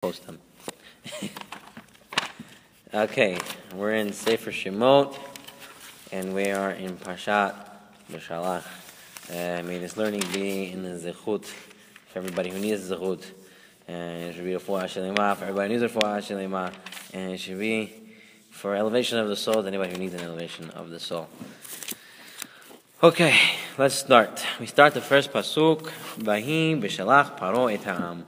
Post them. Okay, we're in Sefer Shemot, and we are in Parshat Beshalach. May this learning be in the zechut for everybody who needs zechut, and it should be a refuah shelema for everybody who needs a refuah shelema, and it should be for elevation of the soul to anybody who needs an elevation of the soul. Okay, let's start. We start the first pasuk. Vahi Beshalach Paro et ha'am.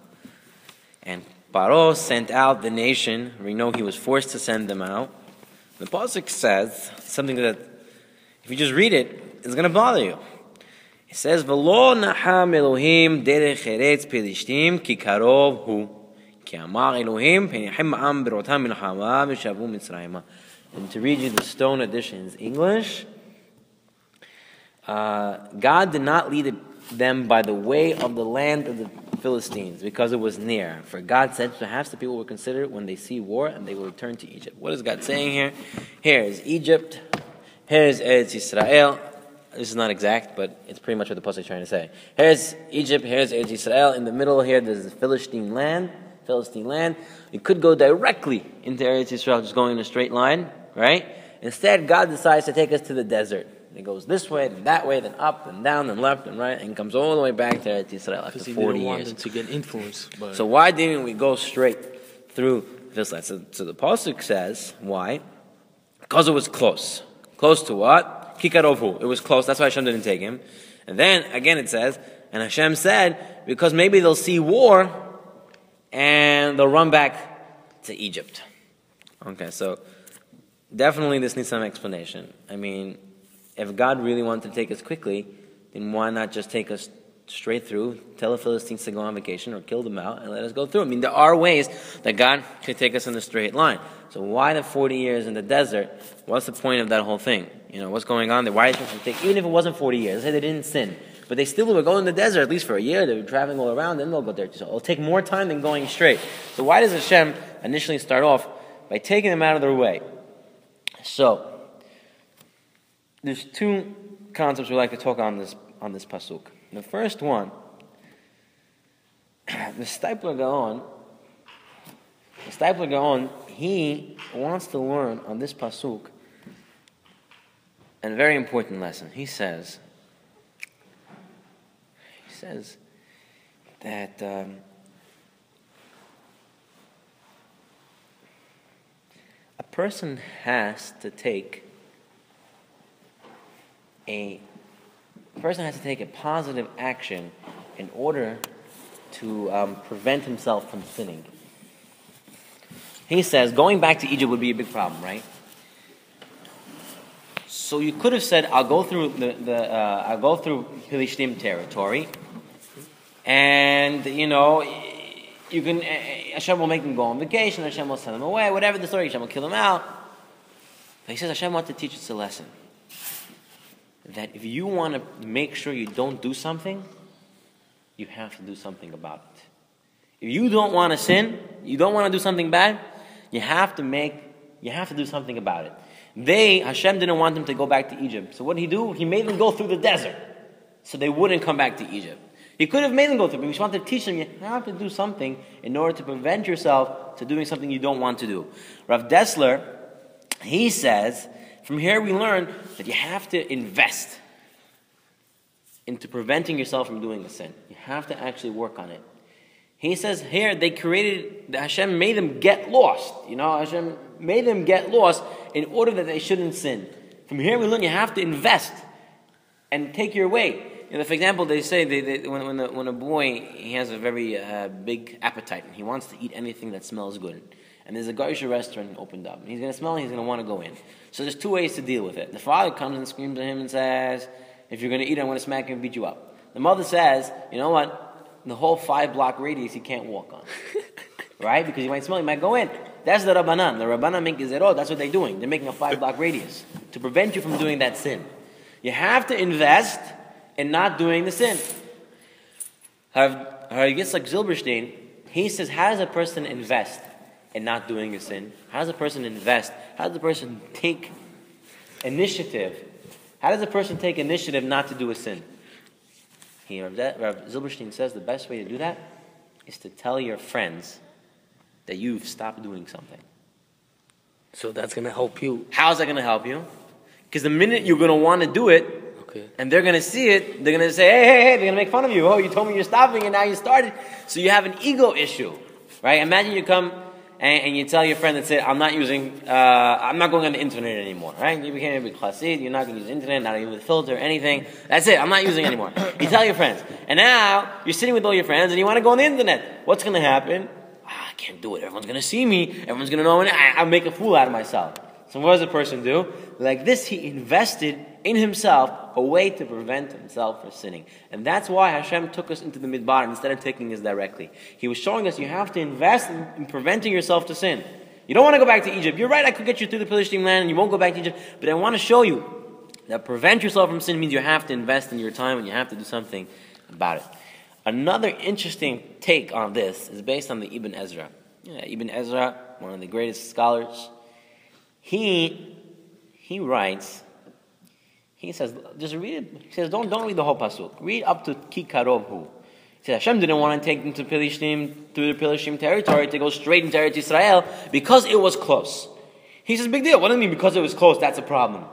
And Paro sent out the nation. We know he was forced to send them out. The pasuk says something that, if you just read it, it's going to bother you. It says, "V'lo naham Elohim derech eretz Pelishtim ki karov hu ki amar Elohim penechem am berotam milchama v'shavu Mitzrayima." And to read you the Stone Edition's English, God did not lead them by the way of the land of the Philistines, because it was near. For God said, perhaps the people will consider it when they see war, and they will return to Egypt. What is God saying here? Here is Egypt. Here is Eretz Yisrael. This is not exact, but it's pretty much what the pasuk is trying to say. Here's Egypt. Here's Eretz Yisrael. In the middle here, there's the Philistine land. You could go directly into Eretz Yisrael, just going in a straight line, right? Instead, God decides to take us to the desert. It goes this way, then that way, then up, and down, and left, and right, and comes all the way back to Eretz Yisrael after 40 years. Because he didn't want them to get influenced. So why didn't we go straight through this land? So the pasuk says, why? Because it was close. Close to what? Kikarovhu. It was close. That's why Hashem didn't take him. And then, again it says, and Hashem said, because maybe they'll see war, and they'll run back to Egypt. Okay, so definitely this needs some explanation. I mean, if God really wanted to take us quickly, then why not just take us straight through, tell the Philistines to go on vacation or kill them out and let us go through? I mean, there are ways that God could take us in a straight line. So why the 40 years in the desert? What's the point of that whole thing? You know, what's going on there? Why did you take, even if it wasn't 40 years, let's say they didn't sin, but they still were going in the desert at least for a year, they were traveling all around, then they'll go there. So it'll take more time than going straight. So why does Hashem initially start off by taking them out of their way? So there's two concepts we like to talk on this pasuk. The first one, the Stipler Gaon, he wants to learn on this pasuk a very important lesson. He says that a person has to take a positive action in order to prevent himself from sinning. He says going back to Egypt would be a big problem, right? So you could have said, "I'll go through I'll go through Philistine territory, and you can Hashem will make them go on vacation. Hashem will send them away. Whatever the story, Hashem will kill them out." But he says Hashem wants to teach us a lesson. That if you want to make sure you don't do something, you have to do something about it. If you don't want to sin, you don't want to do something bad, you have to do something about it. Hashem didn't want them to go back to Egypt. So what did he do? He made them go through the desert so they wouldn't come back to Egypt. He could have made them go through, but he wanted to teach them you have to do something in order to prevent yourself to doing something you don't want to do. Rav Dessler, he says, from here we learn that you have to invest into preventing yourself from doing a sin. You have to actually work on it. He says here Hashem made them get lost. Hashem made them get lost in order that they shouldn't sin. From here we learn you have to invest and take your way. For example, they say when a boy, he has a very big appetite and he wants to eat anything that smells good. And there's a Geisha restaurant opened up. And he's going to smell it, he's going to want to go in. So there's two ways to deal with it. The father comes and screams at him and says, "If you're going to eat, I'm going to smack you and beat you up." The mother says, "You know what? The whole 5-block radius he can't walk on." Right? Because he might smell, he might go in. That's the Rabbanan. The Rabbanan make gezerot. That's what they're doing. They're making a 5-block radius to prevent you from doing that sin. You have to invest in not doing the sin. He gets like Zilberstein. He says, how does a person invest in not doing a sin? How does a person invest? How does a person take initiative? How does a person take initiative not to do a sin? Rav Zilberstein says the best way to do that is to tell your friends that you've stopped doing something. So that's going to help you. How's that going to help you? Because the minute you're going to want to do it, and they're going to see it, they're going to say, hey, they're going to make fun of you. Oh, you told me you're stopping and now you started. So you have an ego issue, right? Imagine you come and you tell your friend that said, I'm not going on the internet anymore, right? You became a big chassid, you're not going to use the internet, not even with filter or anything. That's it, I'm not using it anymore. You tell your friends. And now you're sitting with all your friends and you want to go on the internet. What's going to happen? I can't do it. Everyone's going to see me. Everyone's going to know, and I'll make a fool out of myself. So what does the person do? Like this, he invested in himself a way to prevent himself from sinning. And that's why Hashem took us into the midbar instead of taking us directly. He was showing us you have to invest in preventing yourself to sin. You don't want to go back to Egypt. You're right, I could get you through the Philistine land and you won't go back to Egypt. But I want to show you that prevent yourself from sin means you have to invest in your time and you have to do something about it. Another interesting take on this is based on the Ibn Ezra. Ibn Ezra, one of the greatest scholars, he writes, he says, just read it. He says, don't read the whole pasuk. Read up to Ki Karov Hu. He says, Hashem didn't want to take them to Philistine, through the Philistine territory, to go straight into Eretz Yisrael because it was close. He says, big deal. What do you mean because it was close? That's a problem.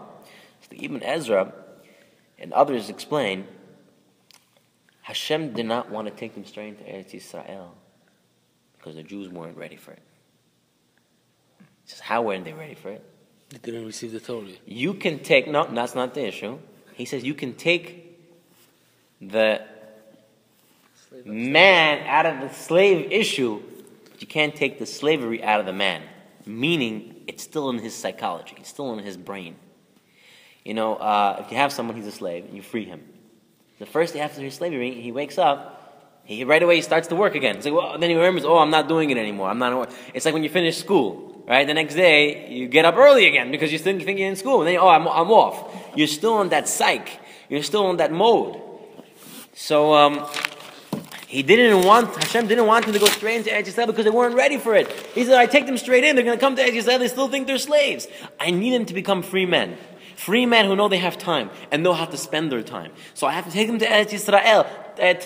So the Ibn Ezra and others explain, Hashem did not want to take them straight into Eretz Yisrael because the Jews weren't ready for it. He says, how weren't they ready for it? They didn't receive the Torah. You can take, no, that's not the issue. He says you can take the man out of the slave issue, but you can't take the slavery out of the man. Meaning, it's still in his psychology. It's still in his brain. You know, if you have someone, he's a slave, and you free him. The first day after his slavery, he wakes up, right away he starts to work again. It's like, well, then he remembers, oh, I'm not doing it anymore. It's like when you finish school. Right, the next day you get up early again because you think you're in school, and then I'm off. You're still in that psych. You're still in that mode. So Hashem didn't want him to go straight into Eretz Yisrael because they weren't ready for it. He said, I take them straight in. They're going to come to Eretz Yisrael. They still think they're slaves. I need them to become free men. Free men who know they have time and know how to spend their time. So I have to take them to Eretz Yisrael,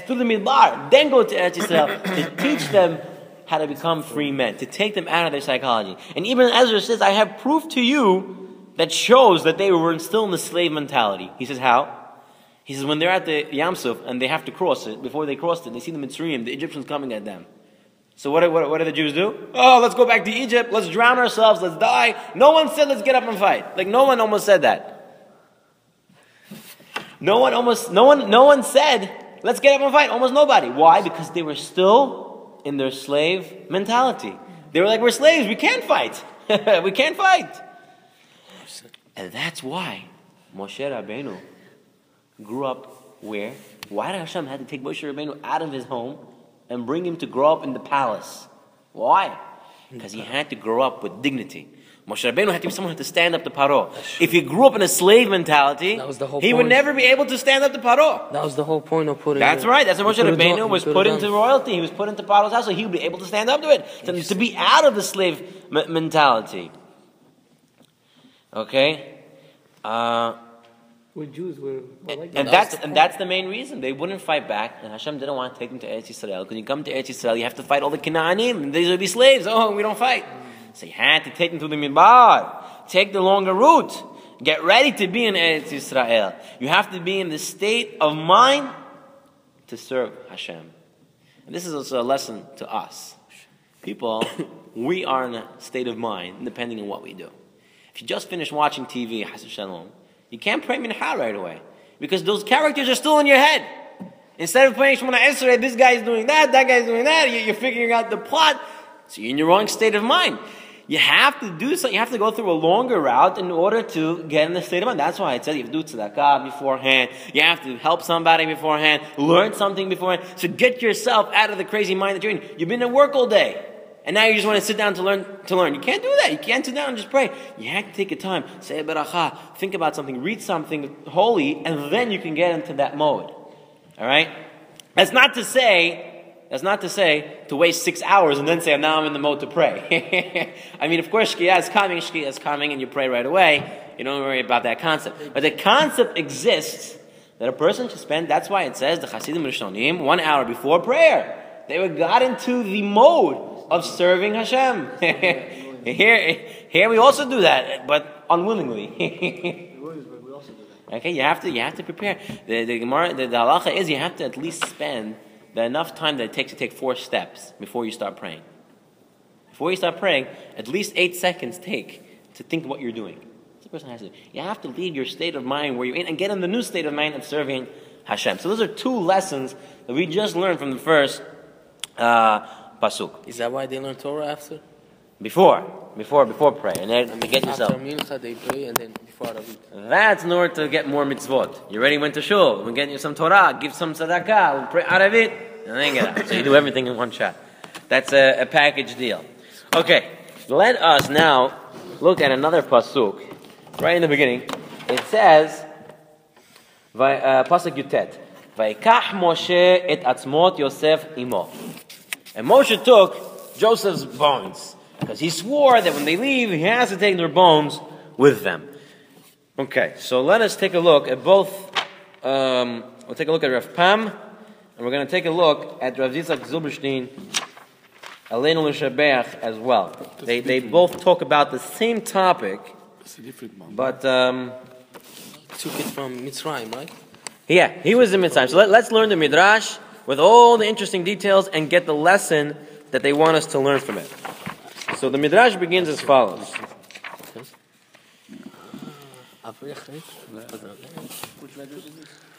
to the Midbar, then go to Eretz Yisrael to teach them how to become free men, to take them out of their psychology. And Ibn Ezra says, I have proof to you that shows that they were still in the slave mentality. He says, how? He says, when they're at the Yam Suf and they have to cross it, before they crossed it, they see the Mitzrayim, the Egyptians coming at them. So what do the Jews do? Oh, let's go back to Egypt, let's drown ourselves, let's die. No one said, let's get up and fight. Like, no one almost said that. No one said, let's get up and fight. Almost nobody. Why? Because they were still in their slave mentality. They were like, we're slaves, we can't fight. We can't fight. And that's why Moshe Rabbeinu grew up where? Why did Hashem have to take Moshe Rabbeinu out of his home and bring him to grow up in the palace? Why? Because he had to grow up with dignity. Moshe Rabbeinu had to be someone who had to stand up to Paro. If he grew up in a slave mentality, he would never be able to stand up to Paro. That was the whole point of putting. That's right. That's what Moshe Rabbeinu was put into royalty. He was put into Paro's house, so he would be able to stand up to it, to be out of the slave mentality. Okay. We Jews were like that. And that's the main reason they wouldn't fight back. And Hashem didn't want to take them to Eretz Yisrael. Because when you come to Eretz Yisrael, you have to fight all the Canaanim, and these would be slaves. Oh, we don't fight. So you had to take them to the Midbar. Take the longer route. Get ready to be in Eretz Yisrael. You have to be in the state of mind to serve Hashem. And this is also a lesson to us. People, we are in a state of mind depending on what we do. If you just finish watching TV, Chas Shalom, you can't pray Mincha right away. Because those characters are still in your head. Instead of praying Shemona Esrei, this guy is doing that guy's doing that, you're figuring out the plot. So you're in your wrong state of mind. You have to do so. You have to go through a longer route in order to get in the state of mind. That's why it says you have to do tzedakah beforehand. You have to help somebody beforehand. Learn something beforehand. So get yourself out of the crazy mind that you're in. You've been at work all day, and now you just want to sit down to learn. You can't do that. You can't sit down and just pray. You have to take your time. Say a beracha. Think about something. Read something holy, and then you can get into that mode. All right. That's not to say to waste 6 hours and then say, now I'm in the mode to pray. I mean, of course, Shkia is coming, and you pray right away. You don't worry about that concept. But the concept exists that a person should spend, that's why it says, the Chasidim Rishonim, 1 hour before prayer. They got into the mode of serving Hashem. Here we also do that, but unwillingly. Okay, you have to prepare. The halacha is you have to at least spend enough time that it takes to take 4 steps before you start praying. Before you start praying, at least 8 seconds take to think what you're doing. That's what the person has to do. You have to leave your state of mind where you're in and get in the new state of mind of serving Hashem. So those are 2 lessons that we just learned from the first pasuk. Is that why they learn Torah after? Before prayer, and then get yourself. After Mincha they pray, and then before Arabit. That's in order to get more mitzvot. You already went to shul. We're getting you some Torah. Give some tzedakah. We'll pray Arabit, and then get out. So you do everything in one shot. That's a package deal. Okay, let us now look at another pasuk. Right in the beginning, it says, pasuk Yutet, Vayikach Moshe et atzmot Yosef imo. And Moshe took Joseph's bones, because he swore that when they leave, he has to take their bones with them. Okay, so let us take a look at both. We'll take a look at Rav Pam, and we're going to take a look at Rav Yitzchak Zilberstein, Aleinu L'Shabeach as well. They both talk about the same topic, but Took it from Mitzrayim, right? yeah, he was in Mitzrayim. So let's learn the Midrash with all the interesting details and get the lesson that they want us to learn from it. So the Midrash begins as follows.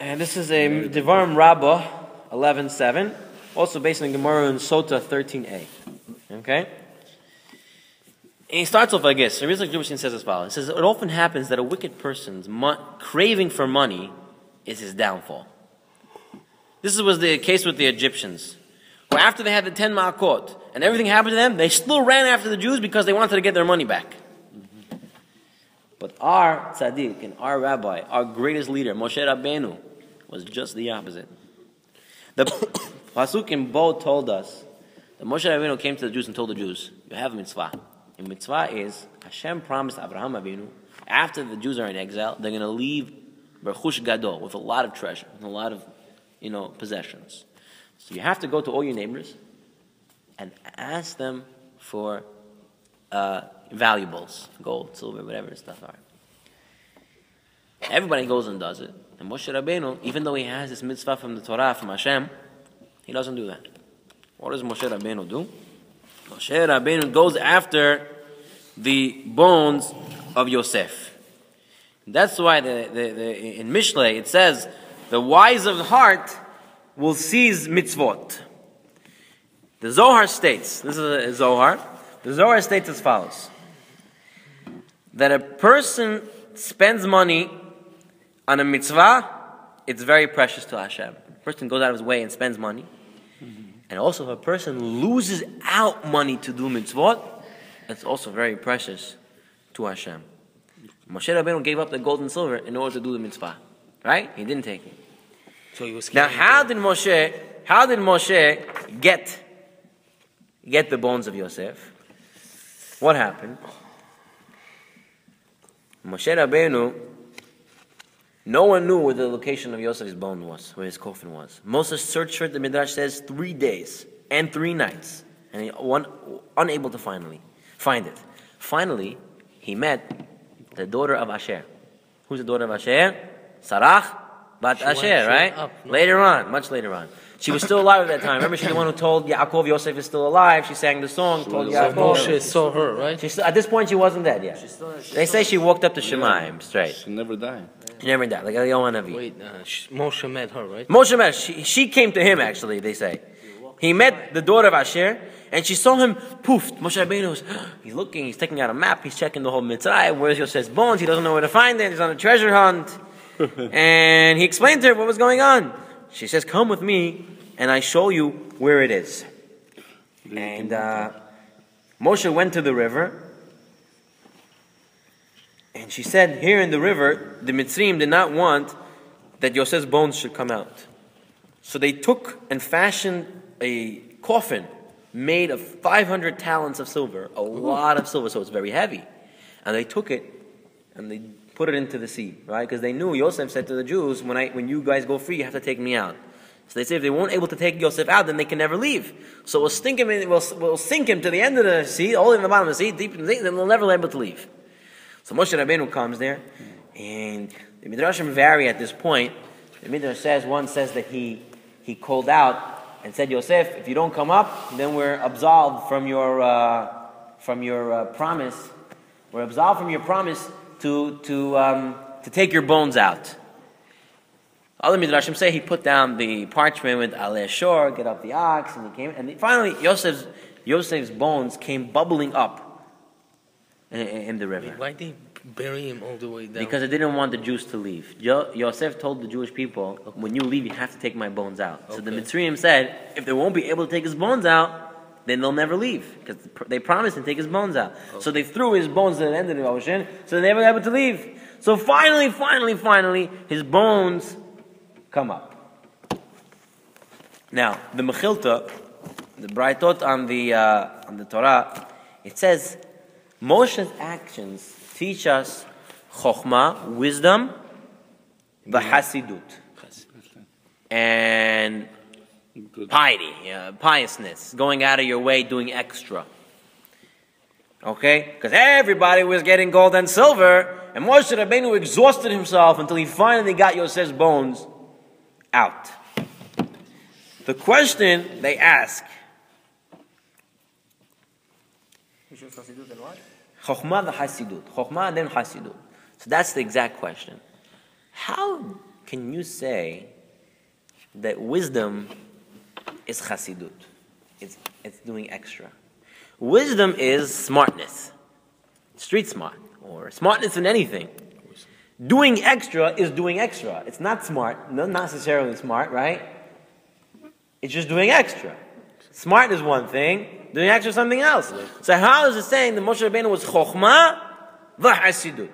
And this is a Devarim Rabbah 11:7, also based on Gemara in Sota 13a. Okay? And he starts off like this. So Rizal Jubashin says as follows. He says, it often happens that a wicked person's craving for money is his downfall. This was the case with the Egyptians, where after they had the 10 Ma'akot, and everything happened to them, they still ran after the Jews because they wanted to get their money back. But our tzaddik and our rabbi, our greatest leader, Moshe Rabbeinu, was just the opposite. The pasuk in Bo told us that Moshe Rabbeinu came to the Jews and told the Jews, you have a mitzvah. And mitzvah is, Hashem promised Abraham Avinu, after the Jews are in exile, they're going to leave Berchush Gadol, with a lot of treasure, and a lot of, possessions. So you have to go to all your neighbors and ask them for valuables, gold, silver, whatever stuff are. Everybody goes and does it. And Moshe Rabbeinu, even though he has this mitzvah from the Torah, from Hashem, he doesn't do that. What does Moshe Rabbeinu do? Moshe Rabbeinu goes after the bones of Yosef. That's why in Mishlei it says, the wise of heart will seize mitzvot. The Zohar states, this is a Zohar, the Zohar states as follows, that a person spends money on a mitzvah, it's very precious to Hashem. A person goes out of his way and spends money. And also if a person loses out money to do mitzvot, it's also very precious to Hashem. Moshe Rabbeinu gave up the gold and silver in order to do the mitzvah. Right? He didn't take it. So he was now how did Moshe get the bones of Yosef? What happened? Moshe Rabbeinu, no one knew where the location of Yosef's bone was, where his coffin was. Moses searched for it, the Midrash says, 3 days and 3 nights. And he was unable to find it. Finally, he met the daughter of Asher. Who's the daughter of Asher? Sarach Bat Asher, right? Later on, much later on. She was still alive at that time. Remember, she's the one who told Yaakov Yosef is still alive. She sang the song, told Yaakov. Moshe saw her, right? At this point, she wasn't dead yet. They say she walked up to Shemaim straight. She never died. She never died, like Eliyahu Navi. Wait, Moshe met her, right? Moshe met her. She came to him, actually, they say. He met the daughter of Asher, and she saw him poofed. Moshe Rabbeinu he's looking, he's taking out a map, he's checking the whole Mitzrayim. Where's Yosef's bones? He doesn't know where to find it. He's on a treasure hunt. And he explained to her what was going on. She says, come with me, and I show you where it is. And Moshe went to the river, and she said, here in the river, the Mitzrayim did not want that Yosef's bones should come out. So they took and fashioned a coffin made of 500 talents of silver, a lot of silver, so it's very heavy. And they took it, and they put it into the sea, right? Because they knew, Yosef said to the Jews, when you guys go free, you have to take me out. So they say if they weren't able to take Yosef out, then they can never leave. So we'll sink him to the end of the sea, all in the bottom of the sea, deep in the sea, then they'll never be able to leave. So Moshe Rabbeinu comes there, and the Midrashim vary at this point. The Midrash says, one says that he called out and said, Yosef, if you don't come up, then we're absolved from your promise. We're absolved from your promise to take your bones out. Other Midrashim say he put down the parchment with Aleh Shor, get up the ox, and he came. And finally, Yosef's bones came bubbling up in the river. Why did they bury him all the way down? Because they didn't want the Jews to leave. Yosef told the Jewish people, when you leave, you have to take my bones out. So the Mitzrayim said, if they won't be able to take his bones out, then they'll never leave. Because they promised to take his bones out. So they threw his bones to the end of the ocean, so they were able to leave. So finally, his bones come up. Now, the Mechilta, the Braitot on the Torah, it says, Moshe's actions teach us chokhmah, wisdom, v'hasidut, and piety, piousness, going out of your way, doing extra. Okay? Because everybody was getting gold and silver, and Moshe Rabbeinu exhausted himself until he finally got Yosef's bones out. The question they ask, Chokhmah v'hasidut. Chokhmah and then hasidut. So that's the exact question. How can you say that wisdom is chasidut? It's doing extra. Wisdom is smartness, street smart, or smartness in anything. Doing extra is doing extra. It's not smart, not necessarily smart, right? It's just doing extra. Smart is one thing, doing extra is something else. So how is it saying that Moshe Rabbeinu was chokhmah v'hasidut?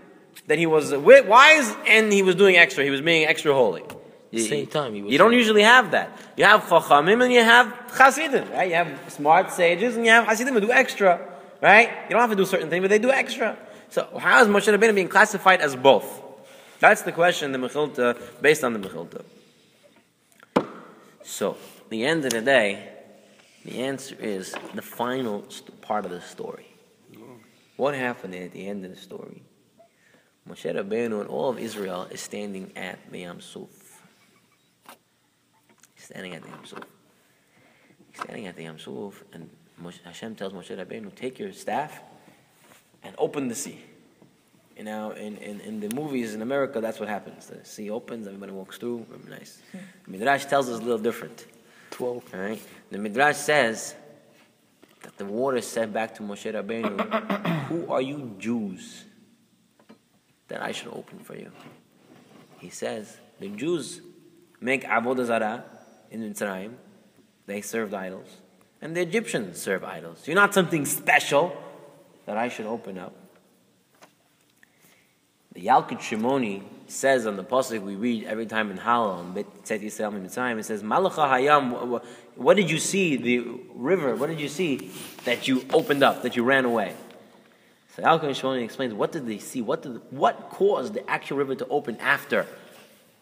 That he was wise and he was doing extra, he was being extra holy. Same time. You don't usually have that. You have chachamim and you have chasidim, right? You have smart sages and you have chasidim who do extra, right? You don't have to do certain things, but they do extra. So how is Moshe Rabbeinu being classified as both? That's the question, the Mechilta, based on the Mechilta. So, at the end of the day, the answer is the final part of the story. What happened at the end of the story? Moshe Rabbeinu and all of Israel is standing at the Yam Suf. Standing at the Yam Suf. Standing at the Yam Suf, and Hashem tells Moshe Rabbeinu, take your staff and open the sea. You know, in the movies in America, that's what happens. The sea opens, everybody walks through. Very nice. The Midrash tells us a little different. 12. All right? The Midrash says that the water said back to Moshe Rabbeinu, who are you Jews that I should open for you? He says, the Jews make avodah zarah in Mitzrayim. They served idols. And the Egyptians serve idols. You're not something special that I should open up. The Yalkut Shimoni says on the pasuk we read every time in Hallel, it says, Malacha Hayam, what did you see, the river, what did you see that you opened up, that you ran away? So Yalkut Shimoni explains, what did they see, what caused the actual river to open after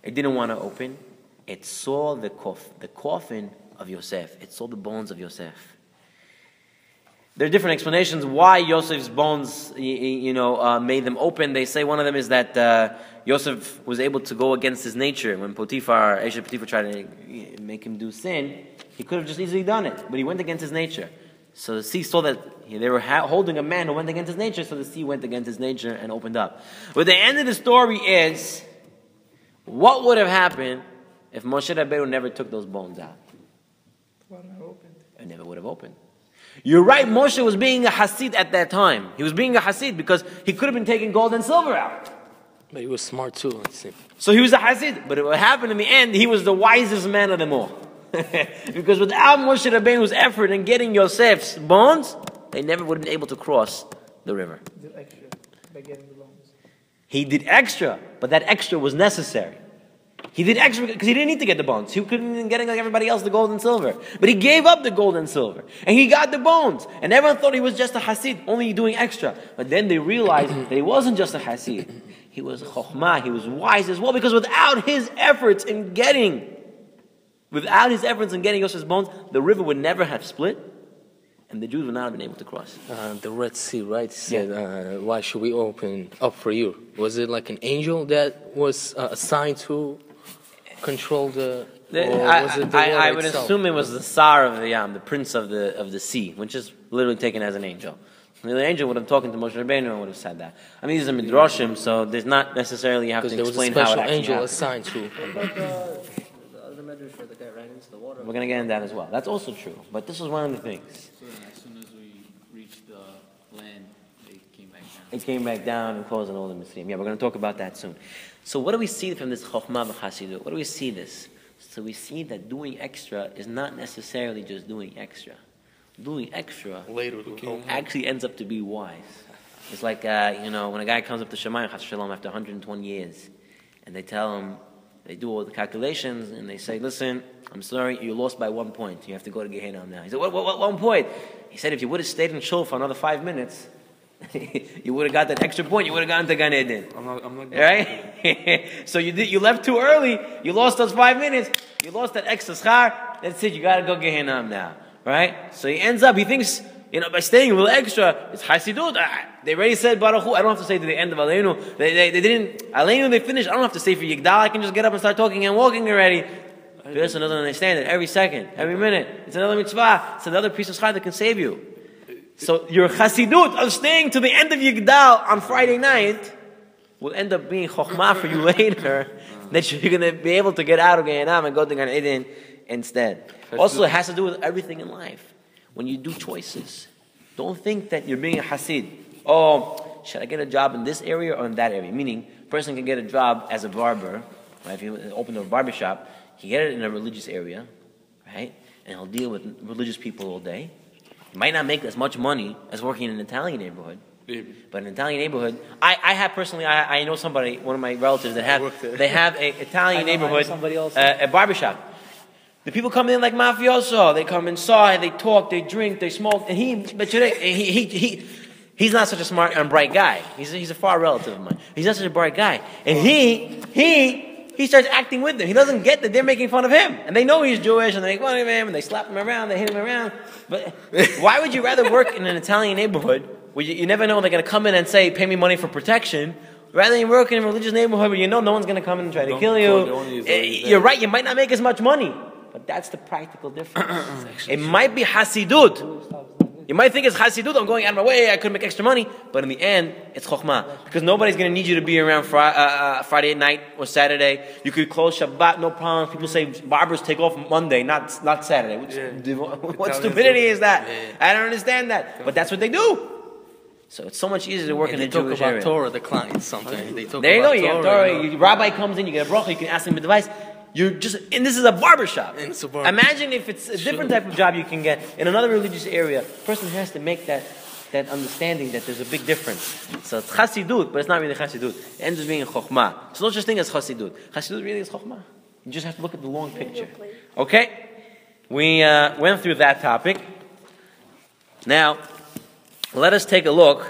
it didn't want to open? It saw the coffin of Yosef, it saw the bones of Yosef. There are different explanations why Yosef's bones, made them open. They say one of them is that Yosef was able to go against his nature. When Potiphar tried to make him do sin, he could have just easily done it, but he went against his nature. So the sea saw that they were holding a man who went against his nature, so the sea went against his nature and opened up. But the end of the story is, what would have happened if Moshe Rabbeinu never took those bones out? It never would have opened. You're right, Moshe was being a Hasid at that time. He was being a Hasid because he could have been taking gold and silver out. But he was smart too. So he was a Hasid. But what happened in the end, he was the wisest man of them all. Because without Moshe Rabbeinu's effort in getting Yosef's bones, they never would have been able to cross the river. He did extra by getting the bones. He did extra, but that extra was necessary. He did extra because he didn't need to get the bones. He couldn't even getting like everybody else the gold and silver. But he gave up the gold and silver. And he got the bones. And everyone thought he was just a Hasid, only doing extra. But then they realized that he wasn't just a Hasid. He was Chokhmah, he was wise as well. Because without his efforts in getting Without his efforts in getting Yosef's bones, the river would never have split, and the Jews would not have been able to cross. The Red Sea, right? Said, why should we open up for you? Was it like an angel that was assigned to control the... I would assume it was the Tsar of the Yam, the prince of the sea, which is literally taken as an angel. The angel would have talked to Moshe Rabbeinu and would have said that. I mean, these are midrashim, so there's not necessarily you have to explain how it actually happened. Because there was a special angel assigned to. The other medrash where the guy ran into the water. We're going to get into that as well. That's also true, but this is one of the things. So then as soon as we reached the land, they came back down. It came back down and closed on all the Mitzrayim. Yeah, we're going to talk about that soon. So what do we see from this Chokhmah v'Chasidut? What do we see this? So we see that doing extra is not necessarily just doing extra. Doing extra actually ends up to be wise. It's like, when a guy comes up to Shemayim, Chas Shalom, after 120 years, and they tell him, they do all the calculations, and they say, listen, I'm sorry, you lost by 1 point. You have to go to Gehenna now. He said, what 1 point? He said, if you would have stayed in Shul for another 5 minutes, you would have got that extra point. You would have gotten to Gan Eden. I'm not right? So you left too early. You lost those 5 minutes. You lost that extra schar. That's it. You got to go Gehenna now. Right? So he ends up, he thinks, by staying a little extra, it's Hasidut. They already said Baruch Hu. I don't have to say to the end of Aleinu. They didn't, Aleinu they finished. I don't have to say for Yigdal. I can just get up and start talking and walking already. Person doesn't understand it. Every second, every minute. It's another mitzvah. It's another piece of schar that can save you. So your Hasidut of staying to the end of Yigdal on Friday night will end up being Chokhmah for you later. That you're going to be able to get out of Gehenna and go to Gan Eden instead. Also, it has to do with everything in life. When you do choices, don't think that you're being a Hasid. Oh, should I get a job in this area or in that area? Meaning, a person can get a job as a barber, right? If you open a barber shop, he get it in a religious area, right? And he'll deal with religious people all day. He might not make as much money as working in an Italian neighborhood. But in an Italian neighborhood, I know somebody, one of my relatives that have an Italian neighborhood, a barbershop. The people come in like mafioso. They come inside, they talk, they drink, they smoke, and he's not such a smart and bright guy. He's a far relative of mine. He's not such a bright guy, and he starts acting with them. He doesn't get that they're making fun of him, and they know he's Jewish, and they make fun of him, and they slap him around, they hit him around. But why would you rather work in an Italian neighborhood where you never know they're going to come in and say, "Pay me money for protection"? Rather than work in a religious neighborhood where you know no one's going to come in and try to kill you. You're right. You might not make as much money. But that's the practical difference. It might be Hasidut. You might think it's Hasidut. I'm going out of my way. I could make extra money. But in the end, it's Chokhmah. Because nobody's going to need you to be around Friday night or Saturday. You could close Shabbat, no problem. People say barbers take off Monday, not Saturday. What stupidity is that? I don't understand that. But that's what they do. So it's so much easier to work in a Jewish area. They talk about Torah, the clients, sometimes. There you go. You have Torah. Rabbi comes in, you get a bracha, you can ask him advice. And this is a barbershop. Imagine if it's a different type of job you can get in another religious area. A person has to make that understanding that there's a big difference. So it's Chasidut, but it's not really Chasidut. It ends up being a Chokhmah. So no such thing as Chasidut. Chasidut really is Chokhmah. You just have to look at the long picture. Okay? We went through that topic. Now, let us take a look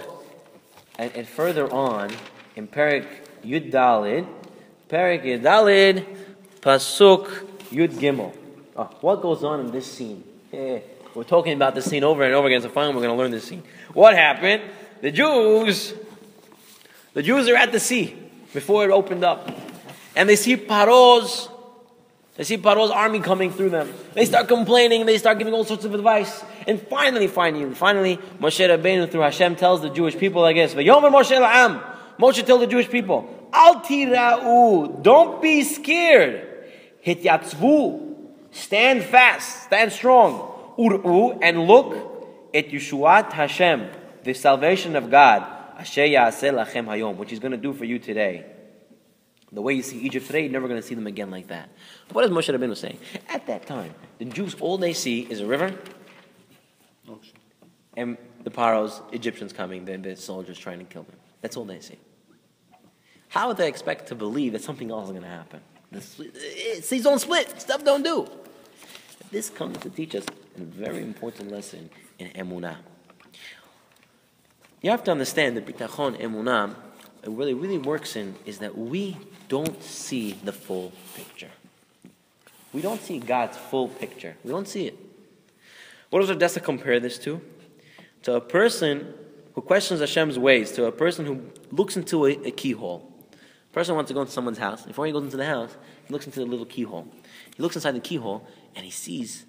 at further on in Perek Yud Dalid. Perek Yud Dalid. Pasuk Yud Gimel. What goes on in this scene? We're talking about this scene over and over again, so finally we're going to learn this scene. What happened? The Jews are at the sea before it opened up. And they see Paro's army coming through them. They start complaining, they start giving all sorts of advice. And finally, Moshe Rabbeinu through Hashem tells the Jewish people like this, V'yomer Moshe la'am. Moshe told the Jewish people, Al tira'u, don't be scared. Hityatzvu, stand fast, stand strong. Ur'u, and look at Yeshuat Hashem, the salvation of God, Asher ya'aseh lachem hayom, which He's going to do for you today. The way you see Egypt today, you're never going to see them again like that. What is Moshe Rabbeinu saying? At that time, the Jews, all they see is a river, and the Paro's Egyptians coming, the soldiers trying to kill them. That's all they see. How would they expect to believe that something else is going to happen? Seas don't split. Stuff don't do. This comes to teach us a very important lesson in Emunah. You have to understand that Bitachon Emunah, what it really works in is that we don't see the full picture. we don't see God's full picture. We don't see it. What does Odessa compare this to? To a person who questions Hashem's ways, to a person who looks into a keyhole. A person wants to go into someone's house. Before he goes into the house, he looks into the little keyhole. He looks inside the keyhole and he sees,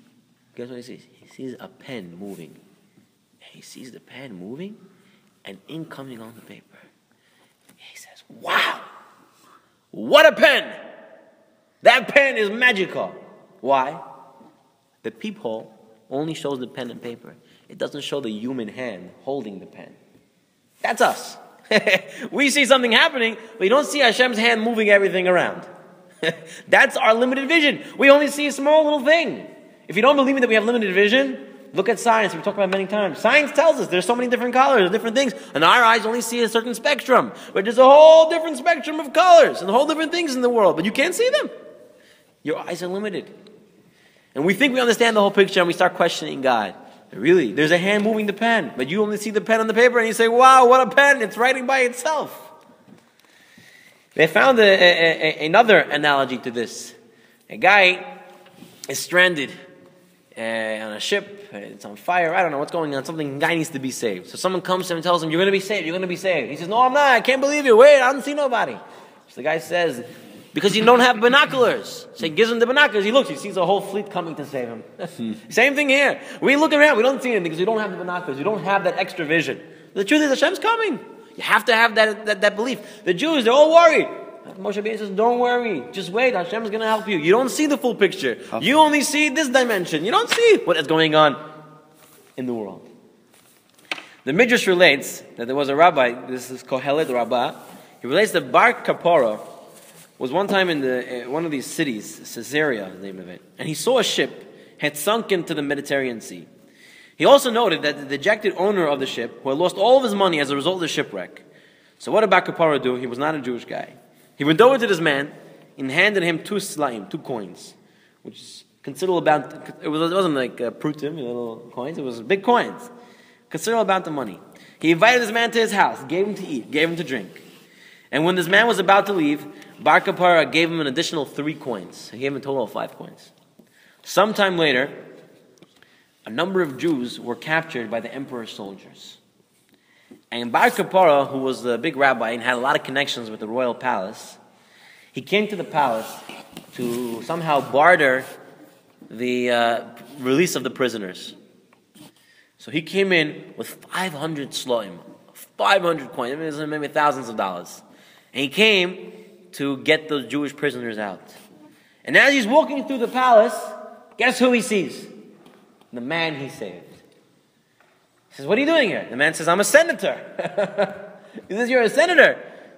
guess what he sees? He sees a pen moving. He sees the pen moving and ink coming on the paper. He says, wow, what a pen! That pen is magical. Why? The peephole only shows the pen and paper. It doesn't show the human hand holding the pen. That's us. We see something happening, but we don't see Hashem's hand moving everything around. That's our limited vision. We only see a small little thing. If you don't believe me that we have limited vision, look at science. We've talked about it many times. Science tells us there's so many different colors, different things, and our eyes only see a certain spectrum. But there's a whole different spectrum of colors and whole different things in the world, but you can't see them. Your eyes are limited. And we think we understand the whole picture and we start questioning God. Really, there's a hand moving the pen, but you only see the pen on the paper and you say, wow, what a pen, it's writing by itself. They found another analogy to this. A guy is stranded on a ship, it's on fire, I don't know what's going on, the guy needs to be saved. So someone comes to him and tells him, you're going to be saved, you're going to be saved. He says, no, I'm not, I can't believe you, wait, I don't see nobody. So the guy says, because you don't have binoculars. So he gives him the binoculars. He looks, he sees a whole fleet coming to save him. Same thing here. We look around, we don't see anything because we don't have the binoculars. We don't have that extra vision. The truth is Hashem's coming. You have to have that belief. The Jews, they're all worried. Moshe Rabbeinu says, don't worry. Just wait. Hashem's going to help you. You don't see the full picture. You only see this dimension. You don't see what is going on in the world. The Midrash relates that there was a rabbi, this is Kohelet Rabbah. He relates that Bar Kappara was one time in one of these cities, Caesarea is the name of it, and he saw a ship had sunk into the Mediterranean Sea. He also noted that the dejected owner of the ship, who had lost all of his money as a result of the shipwreck. So what did Bar Kappara do? He was not a Jewish guy. He went over to this man and handed him 2 slaim, 2 coins, which is considerable amount. It wasn't like prutim, little coins. It was big coins, considerable amount of money. He invited this man to his house, gave him to eat, gave him to drink. And when this man was about to leave, Bar Kappara gave him an additional 3 coins. He gave him a total of 5 coins. Sometime later, a number of Jews were captured by the emperor's soldiers. And Bar Kappara, who was the big rabbi and had a lot of connections with the royal palace, he came to the palace to somehow barter the release of the prisoners. So he came in with 500 slaim, 500 coins, maybe thousands of dollars. And he came to get those Jewish prisoners out. And as he's walking through the palace, guess who he sees? The man he saved. He says, what are you doing here? The man says, I'm a senator. He says, you're a senator.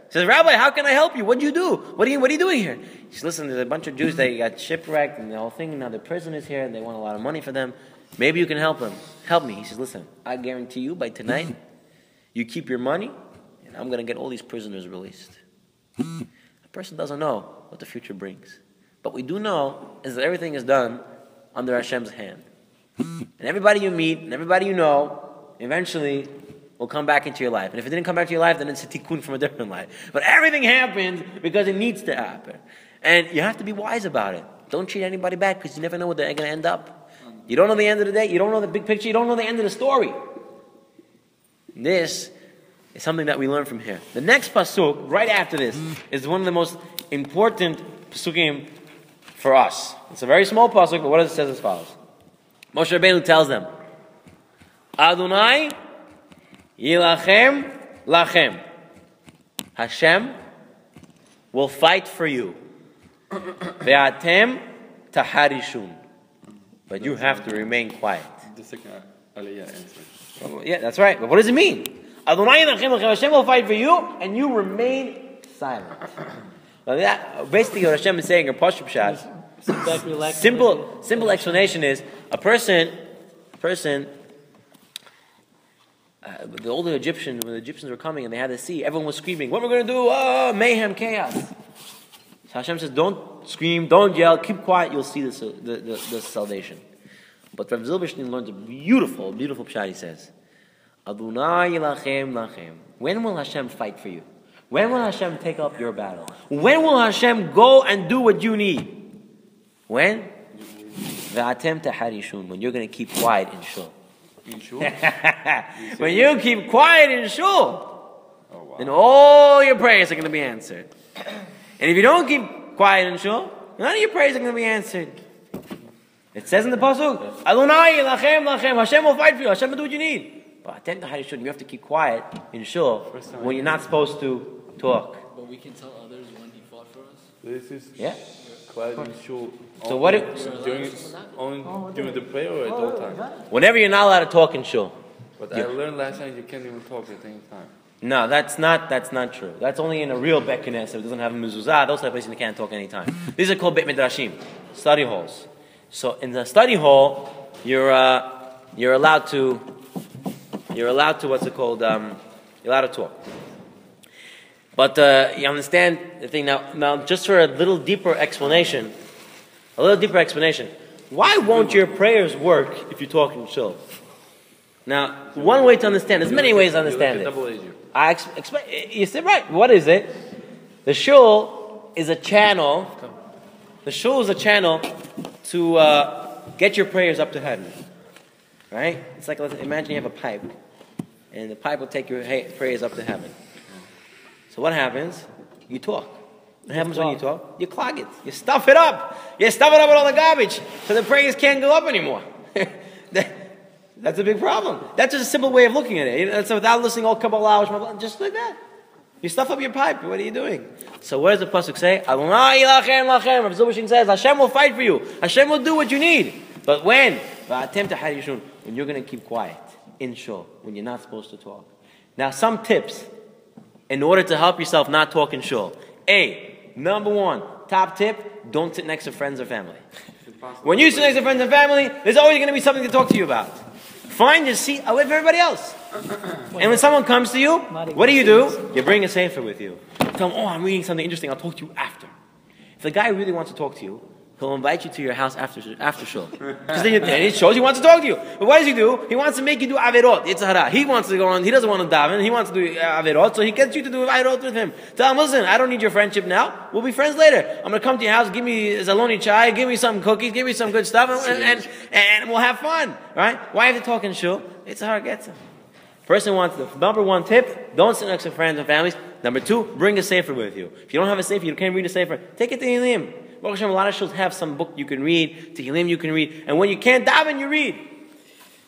He says, Rabbi, how can I help you? What do you do? What are you doing here? He says, listen, there's a bunch of Jews that got shipwrecked and the whole thing, now they're prisoners here and they want a lot of money for them. Maybe you can help them. Help me. He says, listen, I guarantee you by tonight, you keep your money and I'm going to get all these prisoners released. A person doesn't know what the future brings. But we do know is that everything is done under Hashem's hand. And everybody you meet and everybody you know eventually will come back into your life. And if it didn't come back to your life, then it's a tikkun from a different life. But everything happens because it needs to happen. And you have to be wise about it. Don't treat anybody bad because you never know where they're going to end up. You don't know the end of the day. You don't know the big picture. You don't know the end of the story. This is something that we learn from here. The next pasuk, right after this, is one of the most important pasukim for us. It's a very small pasuk, but what does it say as follows? Moshe Rabbeinu tells them, Adonai yilachem lachem. Hashem will fight for you. Ve'atem taharishun. But you have to remain quiet. The second Aliyah answer. Yeah, that's right. But what does it mean? Adonai yilachem lachem. Hashem will fight for you, and you remain silent. Now that, basically what Hashem is saying in Pashup Shas, simple explanation is a person, the older Egyptians, when the Egyptians were coming and they had the sea, everyone was screaming, what are we going to do? Oh, mayhem, chaos. So Hashem says, don't scream, don't yell, keep quiet, you'll see the salvation. But Rav Zilberstein learns a beautiful pshat. He says, Adonai lachem lachem. When will Hashem fight for you? When will Hashem take up your battle? When will Hashem go and do what you need? When? V'atem taharishun. When you're going to keep quiet in shul. In shul? When you keep quiet in shul, Oh, wow. then all your prayers are going to be answered. And if you don't keep quiet in shul, none of your prayers are going to be answered. It says in the pasuk, Adonai lachem lachem. Hashem will fight for you. Hashem will do what you need. But you have to keep quiet in shul when you're not supposed to talk. But we can tell others when he fought for us. This is Yeah. quiet in shul. So what if, Only during the prayer or at all times? whenever you're not allowed to talk in shul? But I learned last time you can't even talk at any time. No, that's not true. That's only in a real bet knesset. It doesn't have a mezuzah. Those type of places you can't talk anytime. These are called beit midrashim, study halls. So in the study hall, you're allowed to what's it called? You're allowed to talk. But you understand the thing now. Just for a little deeper explanation, why won't your prayers work if you talk in shul? Now, one way to understand. There's many ways to understand it. I explain. You said right. What is it? The shul is a channel. The shul is a channel to get your prayers up to heaven. Right? It's like, imagine you have a pipe, and the pipe will take your prayers up to heaven. So what happens? You talk. What happens when you talk? You clog it. You stuff it up. You stuff it up with all the garbage, so the prayers can't go up anymore. That's a big problem. That's just a simple way of looking at it. That's without listening all Kabbalah, just like that. You stuff up your pipe. What are you doing? So what does the pasuk say? Adonai lachem lachem. Rav Zubashin says, Hashem will fight for you. Hashem will do what you need. But when? When you're going to keep quiet in shul, when you're not supposed to talk. Now, some tips in order to help yourself not talk in shul. Number one, top tip: don't sit next to friends or family. When you sit next to friends and family, there's always going to be something to talk to you about. Find your seat away from everybody else. And when someone comes to you, what do? You bring a sefer with you. Tell them, I'm reading something interesting, I'll talk to you after. If the guy really wants to talk to you, he'll invite you to your house after shul. And it shows he wants to talk to you. But what does he do? He wants to make you do averot. It's hara. He wants to go on, he doesn't want to daven, he wants to do averot, so he gets you to do averot with him. Tell him, listen, I don't need your friendship now. We'll be friends later. I'm going to come to your house, give me zaloni chai, give me some cookies, give me some good stuff, and we'll have fun. Right? Why have to talk in shul? It's hard gets him. Person wants the number one tip: don't sit next to friends and families. Number two, bring a sefer with you. If you don't have a sefer, you can't read a sefer, take it to Hilim. Baruch Hashem, a lot of shuls have some book you can read, to Hilim you can read, and when you can't daven, you read.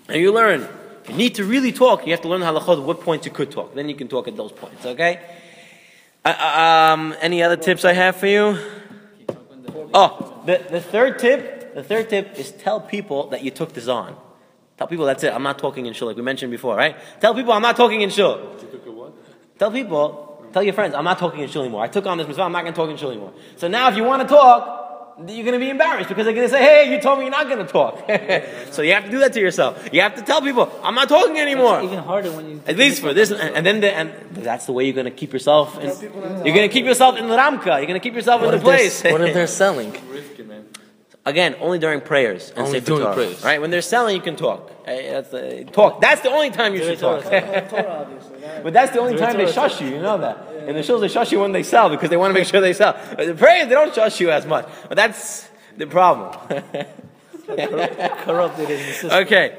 And you learn. If you need to really talk, you have to learn halachot at what points you could talk. Then you can talk at those points, okay? Any other tips I have for you? The third tip is tell people that you took this on. Tell people that's it. I'm not talking in shul, like we mentioned before, right? Tell people I'm not talking in shul. Tell your friends I'm not talking in shul anymore. I took on this mitzvah. I'm not going to talk in shul anymore. So now, if you want to talk, you're going to be embarrassed because they're going to say, "Hey, you told me you're not going to talk." So you have to do that to yourself. You have to tell people I'm not talking anymore. It's even harder when you. At least for this, and that's the way you're going to keep yourself. You're going to keep yourself in the ramka. You're going to keep yourself in the place. What if they're selling? Again, only during prayers and only Sefer during Torah, prayers. right? When they're selling, you can talk. Talk. That's the only time you should talk. But that's the only time they shush you. You know that. In the shuls, they shush you when they sell because they want to make sure they sell. But the prayers, they don't shush you as much. But that's the problem. Corrupted in the system. Okay.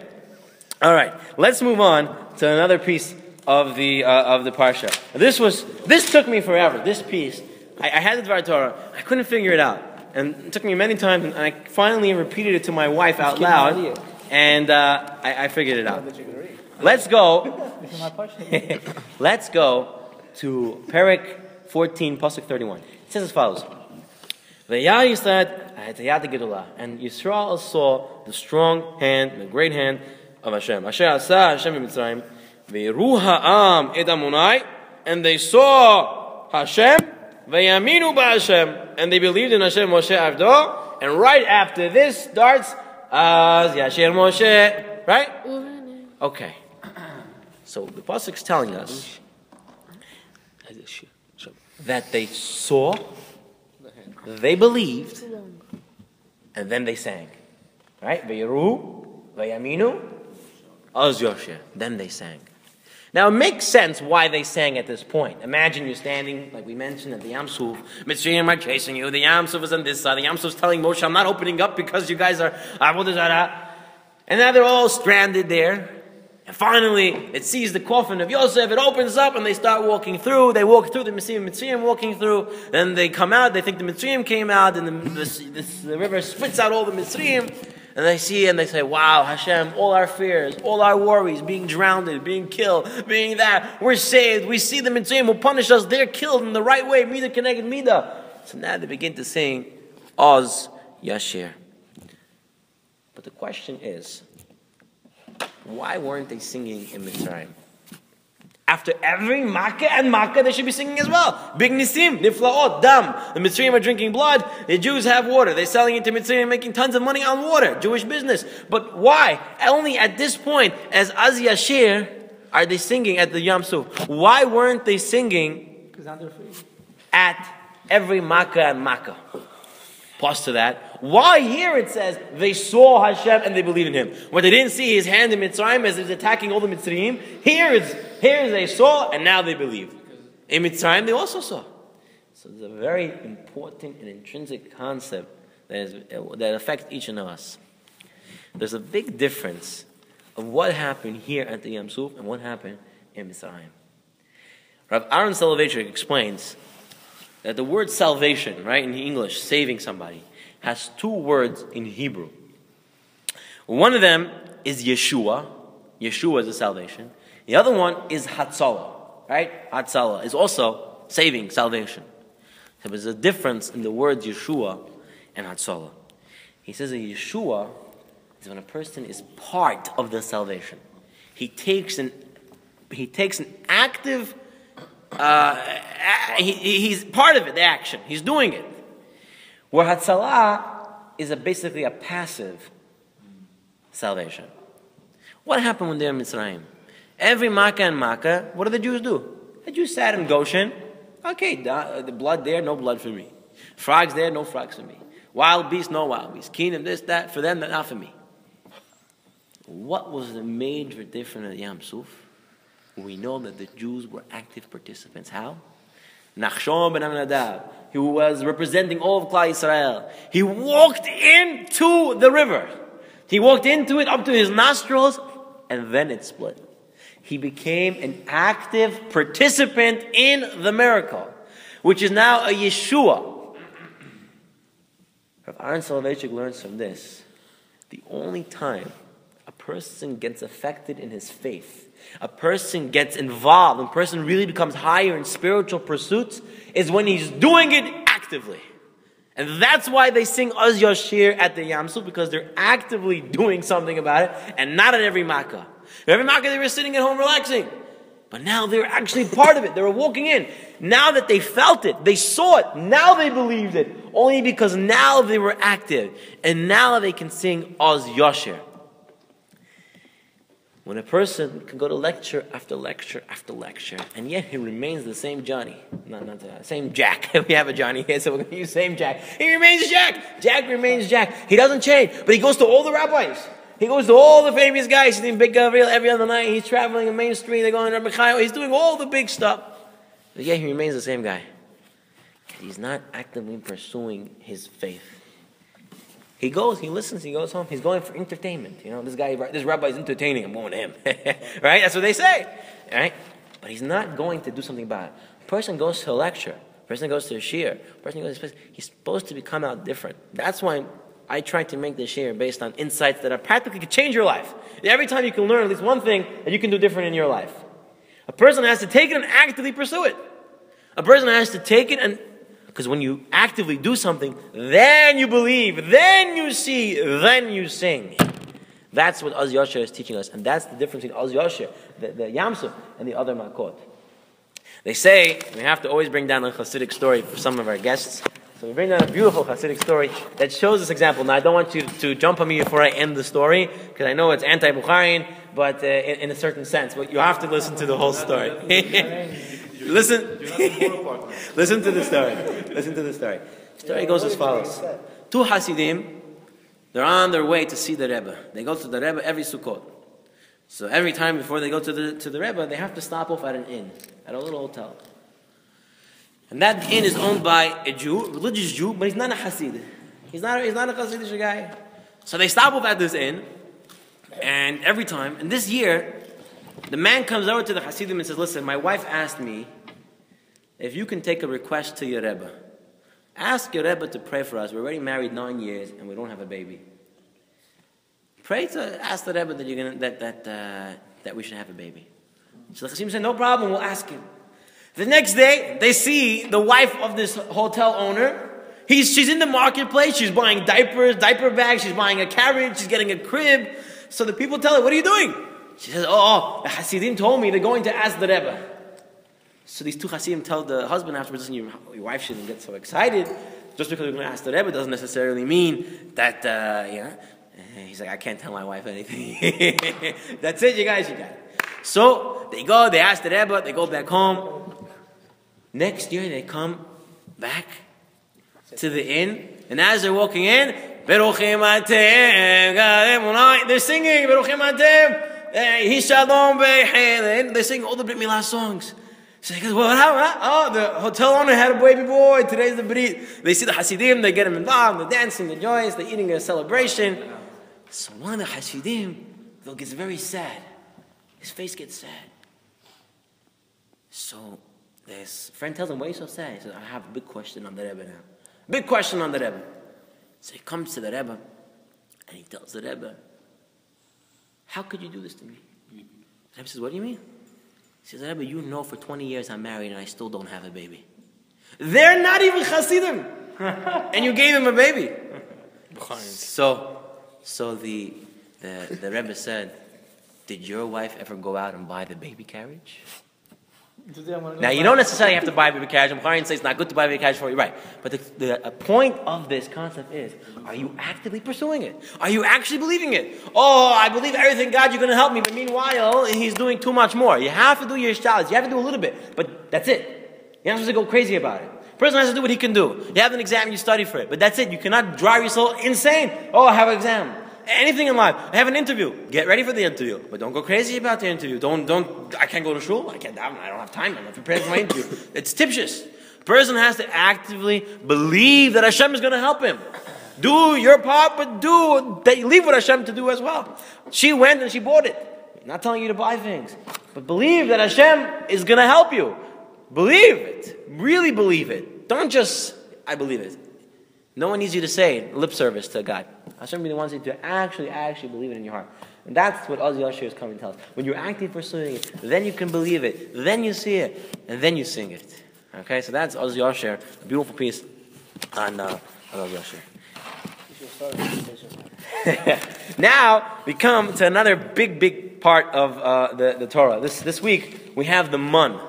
All right. Let's move on to another piece of the parsha. This took me forever. This piece, I had the Dvar Torah. I couldn't figure it out. And it took me many times, and I finally repeated it to my wife out loud, and I figured it out. Let's go. Let's go to Perek 14, Pasuk 31. It says as follows: and Yisrael saw the strong hand, the great hand of Hashem. And they saw Hashem. Vayaminu ba'Hashem, and they believed in Hashem Moshe Avdo. And right after this starts Az Yasher Moshe, right? Okay. So the pasuk's telling us that they saw, they believed, and then they sang, right? Vayiru, Vayaminu, Az Yasher. Then they sang. Now, it makes sense why they sang at this point. Imagine you're standing, like we mentioned, at the Yam Suf. Mitzrayim are chasing you. The Yam Suf is on this side. The Yam Suf is telling Moshe, I'm not opening up because you guys are Avodah Zarah. And now they're all stranded there. And finally, it sees the coffin of Yosef. It opens up and they start walking through. They walk through the Mitzrayim walking through. Then they come out. They think the Mitzrayim came out. And the river spits out all the Mitzrayim. And they see and they say, wow, Hashem, all our fears, all our worries, being drowned, being killed, being that, we're saved. We see the Mitzrayim will punish us. They're killed in the right way. Midah keneged midah. So now they begin to sing Oz Yashir. But the question is, why weren't they singing in Mitzrayim? After every Makkah and Makkah, they should be singing as well. Big Nisim, Niflaot, Dam. The Mitzrayim are drinking blood. The Jews have water. They're selling it to Mitzrayim, making tons of money on water. Jewish business. But why? Only at this point, as Az Yashir, are they singing at the Yam Suf? Why weren't they singing at every Makkah and Makkah? Plus to that, why here it says they saw Hashem and they believed in Him? When they didn't see His hand in Mitzrayim as He was attacking all the Mitzrayim, here they saw and now they believed. In Mitzrayim they also saw. So it's a very important and intrinsic concept that affects each one of us. There's a big difference of what happened here at the Yam Suf and what happened in Mitzrayim. Rav Aaron Soloveitchik explains that the word salvation, right, in English, saving somebody, has two words in Hebrew. One of them is Yeshua. Yeshua is a salvation. The other one is Hatzalah, right? Hatzalah is also saving, salvation. So there's a difference in the words Yeshua and Hatzalah. He says that Yeshua is when a person is part of the salvation. He takes an active he's part of it, the action. He's doing it. Where Hatzalah is basically a passive salvation. What happened when they're in Mitzrayim? Every Makkah and Makkah, what do the Jews do? The Jews sat in Goshen. Okay, the blood there, no blood for me. Frogs there, no frogs for me. Wild beasts, no wild beasts. Kingdom, this, that, for them, not for me. What was the major difference at Yam Suf? We know that the Jews were active participants. How? Nachshon ben Aminadab, who was representing all of Klal Yisrael. He walked into the river. He walked into it up to his nostrils, and then it split. He became an active participant in the miracle, which is now a Yeshua. Rav Aaron Soloveitchik learns from this. The only time a person gets affected in his faith, a person gets involved, a person really becomes higher in spiritual pursuits, is when he's doing it actively. And that's why they sing Oz Yashir at the Yam Suf, because they're actively doing something about it, and not at every Makkah. Every Makkah they were sitting at home relaxing. But now they're actually part of it. They were walking in. Now that they felt it, they saw it, now they believed it. Only because now they were active. And now they can sing Oz Yashir. When a person can go to lecture after lecture after lecture, and yet he remains the same Johnny. Same Jack. We have a Johnny here, so we're going to use same Jack. He remains Jack. Jack remains Jack. He doesn't change. But he goes to all the rabbis. He goes to all the famous guys. He's in Big Gabriel every other night. He's traveling in Main Street. They're going to Rabbi Chaim. He's doing all the big stuff. But yet he remains the same guy. He's not actively pursuing his faith. He goes, he listens, he goes home. He's going for entertainment. You know, this rabbi is entertaining. I'm going to him. Right? That's what they say. Right? But he's not going to do something about it. A person goes to a lecture. A person goes to a shiur. A person goes to a place. He's supposed to become out different. That's why I try to make this shiur based on insights that are practically could change your life. Every time you can learn at least one thing that you can do different in your life. A person has to take it and actively pursue it. A person has to take it and... Because when you actively do something, then you believe, then you see, then you sing. That's what Oz Yashir is teaching us. And that's the difference between Oz Yashir, the Yam Suf, and the other Makot. They say, we have to always bring down a Hasidic story for some of our guests. So we bring down a beautiful Hasidic story that shows this example. Now I don't want you to jump on me before I end the story, because I know it's anti-Bukharian, but in a certain sense. But you have to listen to the whole story. Listen to the story. Listen to the story. The story goes as follows. Two Hasidim, they're on their way to see the Rebbe. They go to the Rebbe every Sukkot. So every time before they go to the Rebbe, they have to stop off at an inn, at a little hotel. And that inn is owned by a Jew, religious Jew, but he's not a Hasid. He's not a Hasidic guy. So they stop off at this inn, and every time, and this year, the man comes over to the Hasidim and says, listen, my wife asked me if you can take a request to your Rebbe. Ask your Rebbe to pray for us. We're already married 9 years and we don't have a baby. Ask the Rebbe that you're gonna that we should have a baby. So the Hasidim said, no problem, we'll ask him. The next day, they see the wife of this hotel owner. She's in the marketplace. She's buying diapers, diaper bags. She's buying a carriage. She's getting a crib. So the people tell her, what are you doing? She says, the Hasidim told me they're going to ask the Rebbe. So these two Hasidim tell the husband afterwards, listen, your wife shouldn't get so excited. Just because we're going to ask the Rebbe doesn't necessarily mean that, He's like, I can't tell my wife anything. That's it, you guys, you got it. So they go, they ask the Rebbe, they go back home. Next year they come back to the inn, and as they're walking in, Beruchim Atem, they're singing Beruchim Atem, Hishalom Be'Helen. They're singing all the Brit Milah songs. So he goes, what happened? Oh, the hotel owner had a baby boy. Today's the Brit. They see the Hasidim, they get him involved, they're dancing, they're joyous, they're eating a celebration. So one of the Hasidim, though, gets very sad. His face gets sad. So this friend tells him, why are you so sad? He says, I have a big question on the Rebbe now. Big question on the Rebbe. So he comes to the Rebbe, and he tells the Rebbe, how could you do this to me? The Rebbe says, what do you mean? He says, Rebbe, you know for 20 years I'm married and I still don't have a baby. They're not even Hasidim. And you gave them a baby. So the Rebbe said, did your wife ever go out and buy the baby carriage? Now, you don't necessarily have to buy a baby carriage. I'm sorry and say it's not good to buy a baby carriage for you, right? But the point of this concept is, are you actively pursuing it? Are you actually believing it? Oh, I believe everything, God, you're going to help me. But meanwhile, He's doing too much more. You have to do your shtalas. You have to do a little bit. But that's it. You're not supposed to go crazy about it. A person has to do what he can do. You have an exam, you study for it. But that's it. You cannot drive yourself insane. Oh, I have an exam. Anything in life. I have an interview. Get ready for the interview. But don't go crazy about the interview. I can't go to shul. I don't have time. I'm not prepared for my interview. It's tipshus. A person has to actively believe that Hashem is going to help him. Do your part, but leave what Hashem to do as well. She went and she bought it. I'm not telling you to buy things. But believe that Hashem is going to help you. Believe it. Really believe it. Don't just, I believe it. No one needs you to say lip service to God. Hashem really wants you to actually believe it in your heart. And that's what Oz Yashir is coming to tell us. When you're actively pursuing it, then you can believe it, then you see it, and then you sing it. Okay, so that's Oz Yashir, a beautiful piece on Oz Yashir. Now we come to another big part of the Torah. This week we have the Mun.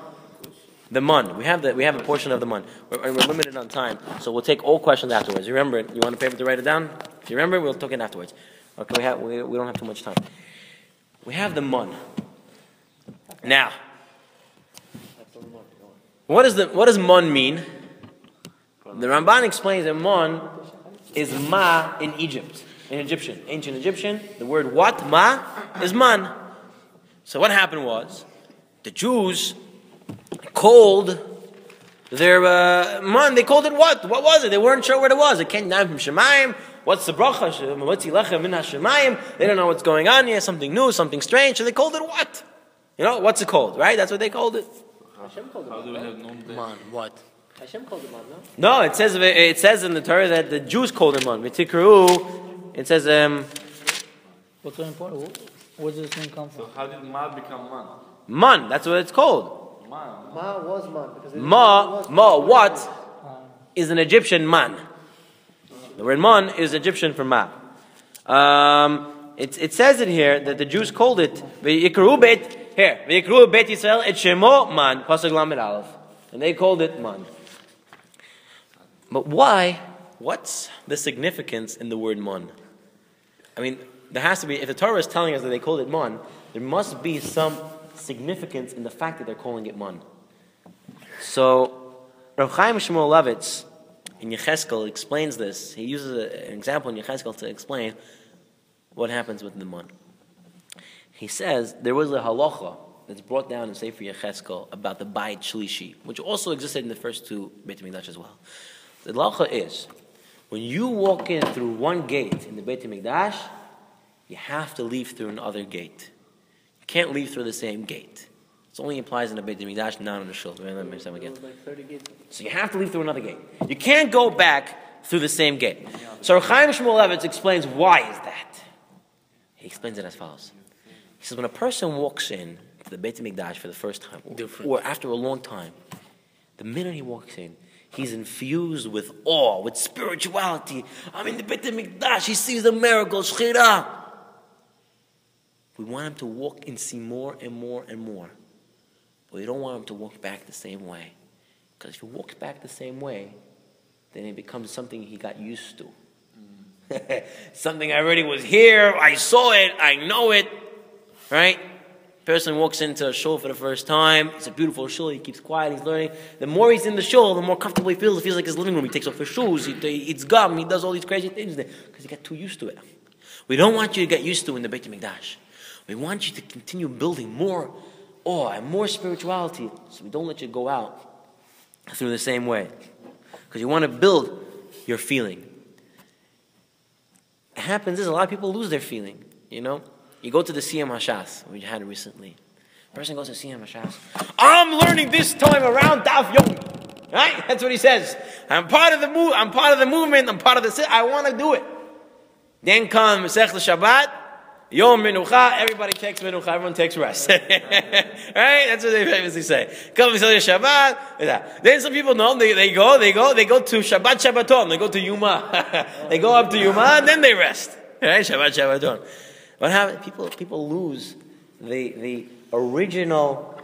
The Mun. We have a portion of the Mun. We're limited on time, so we'll take all questions afterwards. You remember it? You want a paper to write it down? If you remember, we'll talk it afterwards. Okay, we don't have too much time. We have the Mun. Now, what does Mun mean? The Ramban explains that Mun is Ma in Egypt, in Egyptian, ancient Egyptian. The word what? Ma is Man. So what happened was, the Jews called their man. They called it what? What was it? They weren't sure what it was. It came down from Shemayim. What's the bracha? What's Yilechem min Shemayim? They don't know what's going on here. Something new, something strange. So they called it what? You know, what's it called? Right? That's what they called it. Hashem called How do we have known that? Man, what? Hashem called it man, no? No, it says in the Torah that the Jews called it man. V'tikru. It says What's so important? Where does this name come from? So how did Ma become Man? man. That's what it's called. Ma was man. Because What is an Egyptian man? The word man is Egyptian for ma. It says it here that the Jews called it V'yikru bet Yisrael et shemo man pasuk lamed aleph, and they called it man. But why? What's the significance in the word man? I mean, there has to be. If the Torah is telling us that they called it man, there must be some significance in the fact that they're calling it man. So Rav Chaim Shmuel Levitz in Yecheskel explains this. He uses an example in Yecheskel to explain what happens with the man. he says there was a halacha that's brought down in Sefer Yechezkel about the Bayit Shlishi, which also existed in the first two Beit HaMikdash as well. The halacha is, when you walk in through one gate in the Beit HaMikdash, you have to leave through another gate. You can't leave through the same gate. It only applies in the Beit HaMikdash, not in the Shul. So you have to leave through another gate. You can't go back through the same gate. So Rav Chaim Shmulevitz explains why is that. He explains it as follows. He says when a person walks in to the Beit HaMikdash for the first time, or after a long time, the minute he walks in, he's infused with awe, with spirituality. I'm in the Beit HaMikdash. He sees the miracle, Shechira. We want him to walk and see more and more and more. But we don't want him to walk back the same way. Because if he walks back the same way, then it becomes something he got used to. Something I already was here, I saw it, I know it. Right? Person walks into a shul for the first time. It's a beautiful shul. He keeps quiet. He's learning. The more he's in the shul, the more comfortable he feels. It feels like his living room. He takes off his shoes. He eats gum. He does all these crazy things there because he got too used to it. We don't want you to get used to in the Beit HaMikdash. We want you to continue building more awe and more spirituality, so we don't let you go out through the same way, because you want to build your feeling. It happens is a lot of people lose their feeling. You know. You go to the Siyam Hashas, we had it recently. Person goes to Siyam Hashas. I'm learning this time around Daf Yomi. Right? That's what he says. I'm part of the movement. I'm part of the. I want to do it. Then comes Masech Shabbat, Yom Menucha. Everybody takes Menucha. Everyone takes rest. Right? That's what they famously say. Come Shabbat. Then some people know they go to Shabbat Shabbaton. They go to Yuma. They go up to Yuma and then they rest. Right? Shabbat Shabbaton. What happens? People lose the original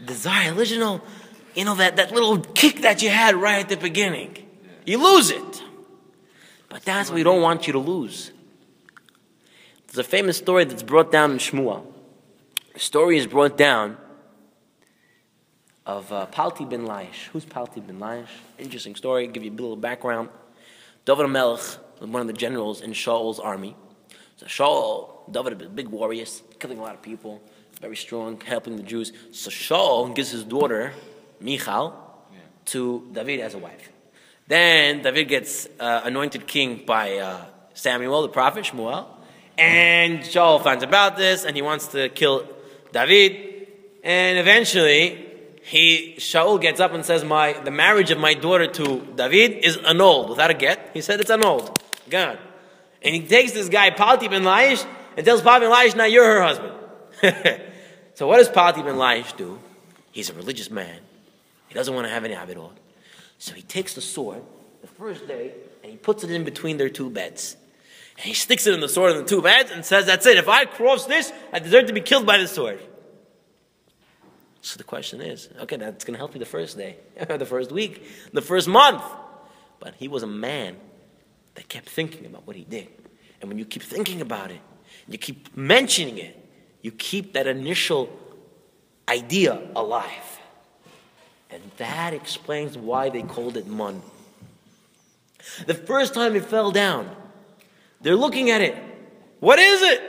desire, that little kick that you had right at the beginning. You lose it. But that's what we don't want you to lose. There's a famous story that's brought down in Shmuel. The story is brought down of Palti ben Laish. Who's Palti ben Laish? Interesting story. Give you a little background. David HaMelech was one of the generals in Shaul's army. So Shaul, David, a big warrior, killing a lot of people, very strong, helping the Jews. So Shaul gives his daughter, Michal, to David as a wife. Then David gets anointed king by Samuel, the prophet, Shmuel. And Shaul finds about this, and he wants to kill David. And eventually, Shaul gets up and says, the marriage of my daughter to David is annulled, without a get. He said it's annulled. Gone. And he takes this guy, Palti ben Laish, and tells Palti ben Laish, now you're her husband. So what does Palti ben Laish do? He's a religious man. He doesn't want to have any avidot. So he takes the sword, the first day, and he puts it in between their two beds. And he sticks it in the sword in the two beds and says, that's it. If I cross this, I deserve to be killed by the sword. So the question is, okay, that's going to help you the first day, the first week, the first month. But he was a man that kept thinking about what he did. And when you keep thinking about it, you keep mentioning it, you keep that initial idea alive. And that explains why they called it mun. The first time it fell down, they're looking at it. What is it?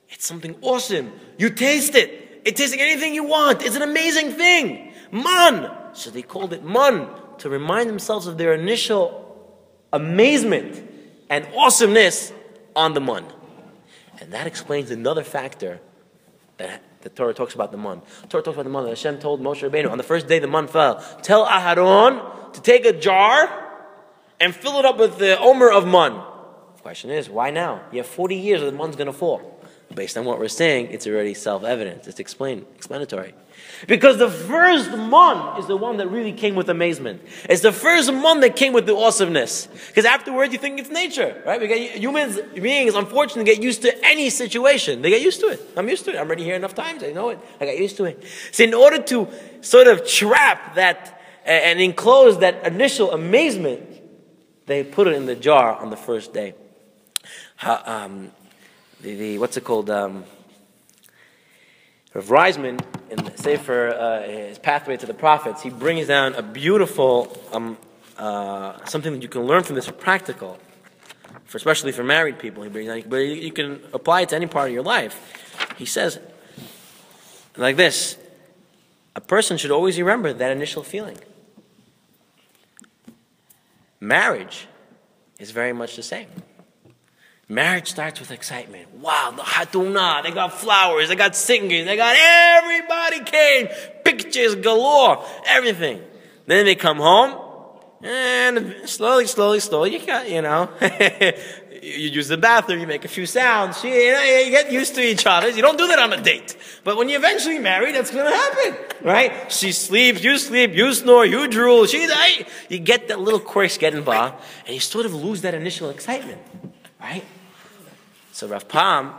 It's something awesome. You taste it. It tastes like anything you want. It's an amazing thing. Man. So they called it man to remind themselves of their initial amazement and awesomeness on the man. And that explains another factor that the Torah talks about the man. The Torah talks about the man that Hashem told Moshe Rabbeinu on the first day the man fell. Tell Aharon to take a jar and fill it up with the omer of man. The question is, why now? You have 40 years and the man's going to fall. Based on what we're saying, it's already self-evident. It's explanatory. Because the first man is the one that really came with amazement. It's the first man that came with the awesomeness. Because afterwards you think it's nature, right? Human beings, unfortunately, get used to any situation. They get used to it. I'm used to it. I'm already here enough times. I know it. I got used to it. So in order to sort of trap that and enclose that initial amazement, they put it in the jar on the first day. What's it called? Rav Reisman, in the Sefer, his Pathway to the Prophets, he brings down a beautiful, something that you can learn from this practical, especially for married people. But you can apply it to any part of your life. He says like this: a person should always remember that initial feeling. Marriage is very much the same. Marriage starts with excitement. Wow, the hatuna, they got flowers, they got singers, they got everybody came, pictures galore, everything. Then they come home, and slowly, you got, you use the bathroom, you make a few sounds, you get used to each other. You don't do that on a date. But when you eventually marry, that's going to happen, right? She sleeps, you snore, you drool, you get that little quirks get involved, and you sort of lose that initial excitement, right? So Rav Pam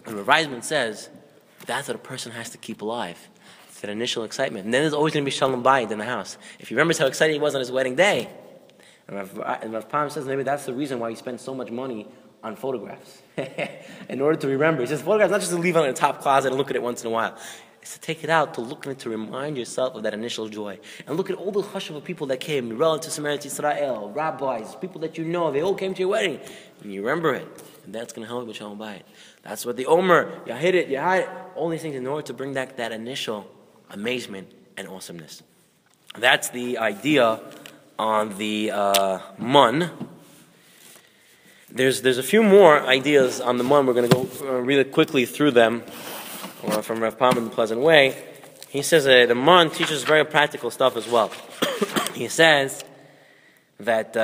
and Rav Reisman says that's what a person has to keep alive. It's that initial excitement. And then there's always going to be shalom bayit in the house. If he remembers how excited he was on his wedding day, and Rav Pam says maybe that's the reason why he spent so much money on photographs. In order to remember. He says photographs not just to leave it in a top closet and look at it once in a while. It's to take it out, to look at it, to remind yourself of that initial joy. And look at all the chashuv people that came, relatives from Eretz Yisrael, rabbis, people that you know, they all came to your wedding. And you remember it. And that's going to help with shalom bayit. That's what the Omer, you hit it, you hide it, all these things in order to bring back that initial amazement and awesomeness. That's the idea on the mun. There's a few more ideas on the mun. We're going to go really quickly through them from Rav Pam in the Pleasant Way. He says the mun teaches very practical stuff as well. He says that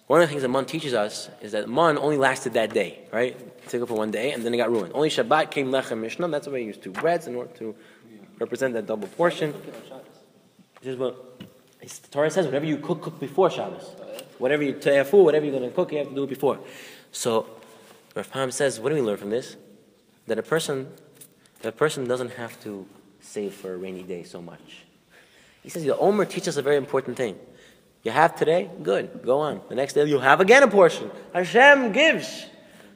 one of the things that mun teaches us is that mun only lasted that day, right? It took it for one day and then it got ruined. Only Shabbat came lechem mishnah. That's why we used two breads in order to represent that double portion. This is what the Torah says: whatever you cook before Shabbos. Whatever you te'afu, whatever you're going to cook, you have to do it before. So Rav Pam says, what do we learn from this? That a person doesn't have to save for a rainy day so much. He says the Omer teaches a very important thing. You have today, good, go on. The next day you'll have again a portion. Hashem gives.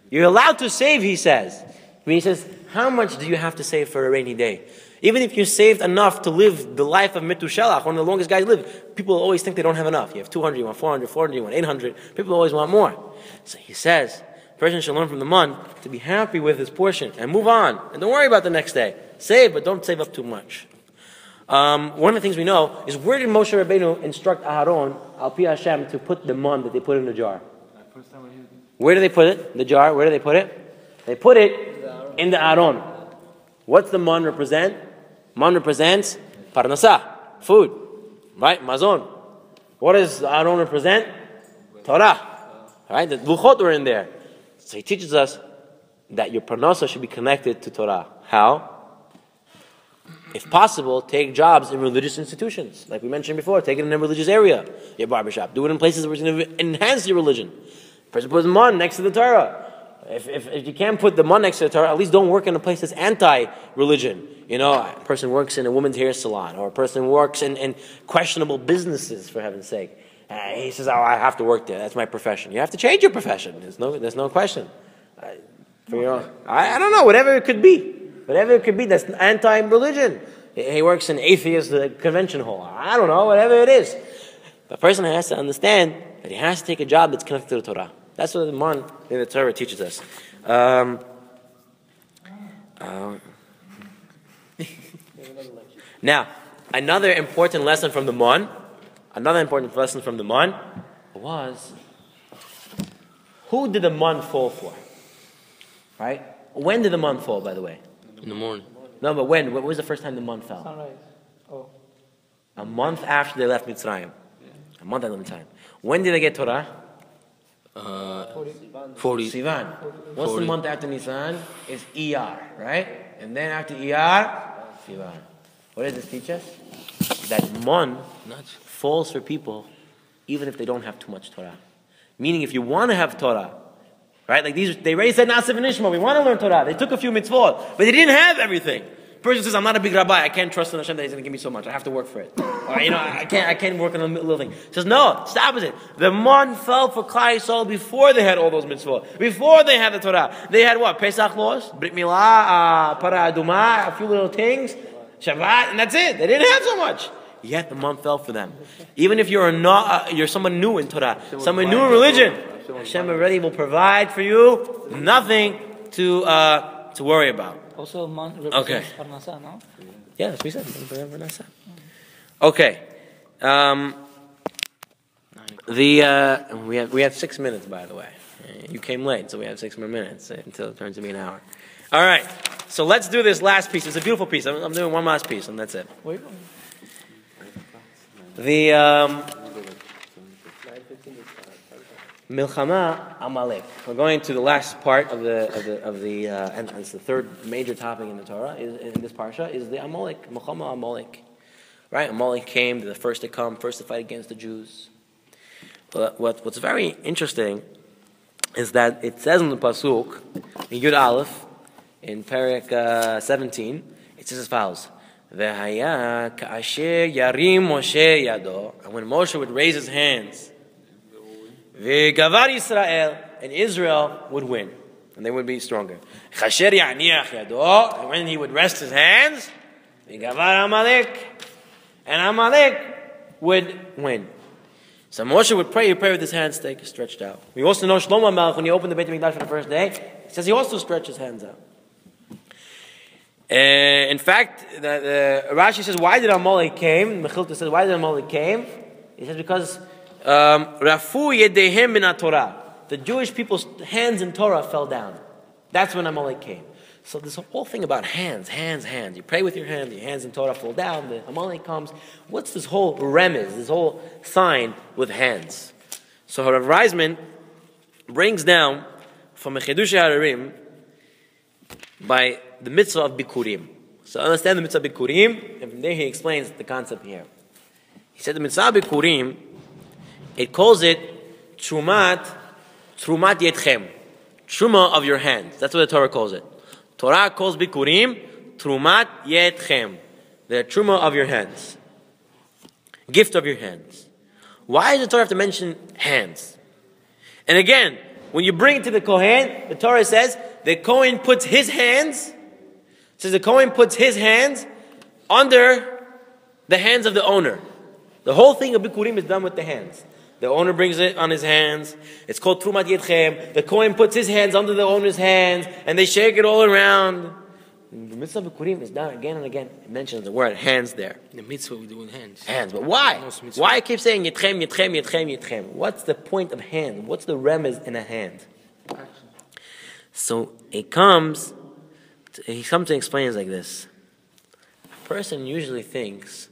You're allowed to save, he says. He says, how much do you have to save for a rainy day? Even if you saved enough to live the life of Beshalach, one of the longest guys live, people always think they don't have enough. You have 200, you want 400, 400, you want 800. People always want more. So he says, a person should learn from the mun to be happy with his portion and move on. And don't worry about the next day. Save, but don't save up too much. One of the things we know is, where did Moshe Rabbeinu instruct Aharon, Al Pi Hashem, to put the mun that they put in the jar? Where do they put it? The jar, where do they put it? They put it in the Aharon. What's the mun represent? Man represents parnasa, food, right? Mazon. What does Aaron represent? Torah, right? The luchot were in there. So he teaches us that your parnasa should be connected to Torah. How? If possible, take jobs in religious institutions. Like we mentioned before, take it in a religious area, your barbershop. Do it in places where it's going to enhance your religion. Person puts man next to the Torah. If you can't put the man next to the Torah, at least don't work in a place that's anti-religion. A person works in a woman's hair salon, or a person works in questionable businesses, for heaven's sake. He says, I have to work there. That's my profession. You have to change your profession. There's no question. I don't know, whatever it could be. Whatever it could be that's anti-religion. He works in atheist convention hall. I don't know, whatever it is. The person has to understand that he has to take a job that's connected to the Torah. That's what the man in the Torah teaches us. Now, another important lesson from the man was, who did the man fall for? Right? When did the man fall, by the way? In the morning. No, but when? What was the first time the man fell? Sunrise. Oh. A month after they left Mitzrayim. A month after Mitzrayim. When did they get Torah? 40. Sivan. What's 40. the month after Nisan? It's Iyar, right? And then after Iyar, Sivan. What does this teach us? That man falls for people even if they don't have too much Torah. Meaning, if you want to have Torah, right? Like they already said Nasiv and Ishma, we want to learn Torah. They took a few mitzvot, but they didn't have everything. Person says, I'm not a big rabbi, I can't trust in Hashem that He's going to give me so much. I have to work for it. Or, I can't work on a little thing. He says, no, it's the opposite. The man fell for Klal Yisrael before they had all those mitzvot. Before they had the Torah. They had what? Pesach laws, Brit Milah, Para Aduma, a few little things, Shabbat, and that's it. They didn't have so much. Yet the man fell for them. Even if you're someone new in Torah, someone new in religion, Hashem already will provide for you. Nothing to worry about. Also, man Okay. represents Parnasa, no? Yeah, that's what we said. Okay. We have 6 minutes, by the way. You came late, so we have 6 more minutes until it turns to be an hour. All right. So let's do this last piece. It's a beautiful piece. I'm doing one last piece, and that's it. Wait. The Milchama Amalek. We're going to the last part of the and it's the third major topic in the Torah in this parsha is the Amalek, Milchama Amalek. Right? Amalek came, the first to come, first to fight against the Jews. But what's very interesting is that it says in the pasuk in Yud Aleph in Perek 17, it says as follows: V'haya ka'asher yarim Moshe yado, and when Moshe would raise his hands, v'gavar Yisrael, and Israel would win, and they would be stronger. Chasher ya'niach yado, and when he would rest his hands, v'gavar Amalek, and Amalek would win. So Moshe would pray. He would pray with his hands stretched out. We also know Shlomo Melech, when he opened the Beit HaMikdash for the first day, it says he also stretched his hands out. In fact, Rashi says, why did Amalek came? Mechilta says, why did Amalek came? He says because Rafu yedehem min Torah. The Jewish people's hands in Torah fell down. That's when Amalek came. So this whole thing about hands. You pray with your hands in Torah fall down, the Amalek comes. What's this whole remez, this whole sign with hands? So Rav Reisman brings down from a Chedush HaRarim by the mitzvah of Bikurim. So understand the mitzvah of Bikurim, and from there he explains the concept here. He said the mitzvah of Bikurim, it calls it Trumat Yetchem. Truma of your hands. That's what the Torah calls it. Torah calls Bikurim Trumat Yetchem. The Truma of your hands. Gift of your hands. Why does the Torah have to mention hands? And again, when you bring it to the Kohen, the Torah says the Kohen puts his hands, under the hands of the owner. The whole thing of Bikurim is done with the hands. The owner brings it on his hands. It's called Trumat Yetchem. The Kohen puts his hands under the owner's hands, and they shake it all around. The mitzvah of Bikurim is done again and again. It mentions the word hands there. The mitzvah we do with hands. Hands. But why? Why I keep saying Yetchem? What's the point of hand? What's the remez in a hand? So he comes to explain it like this. A person usually thinks,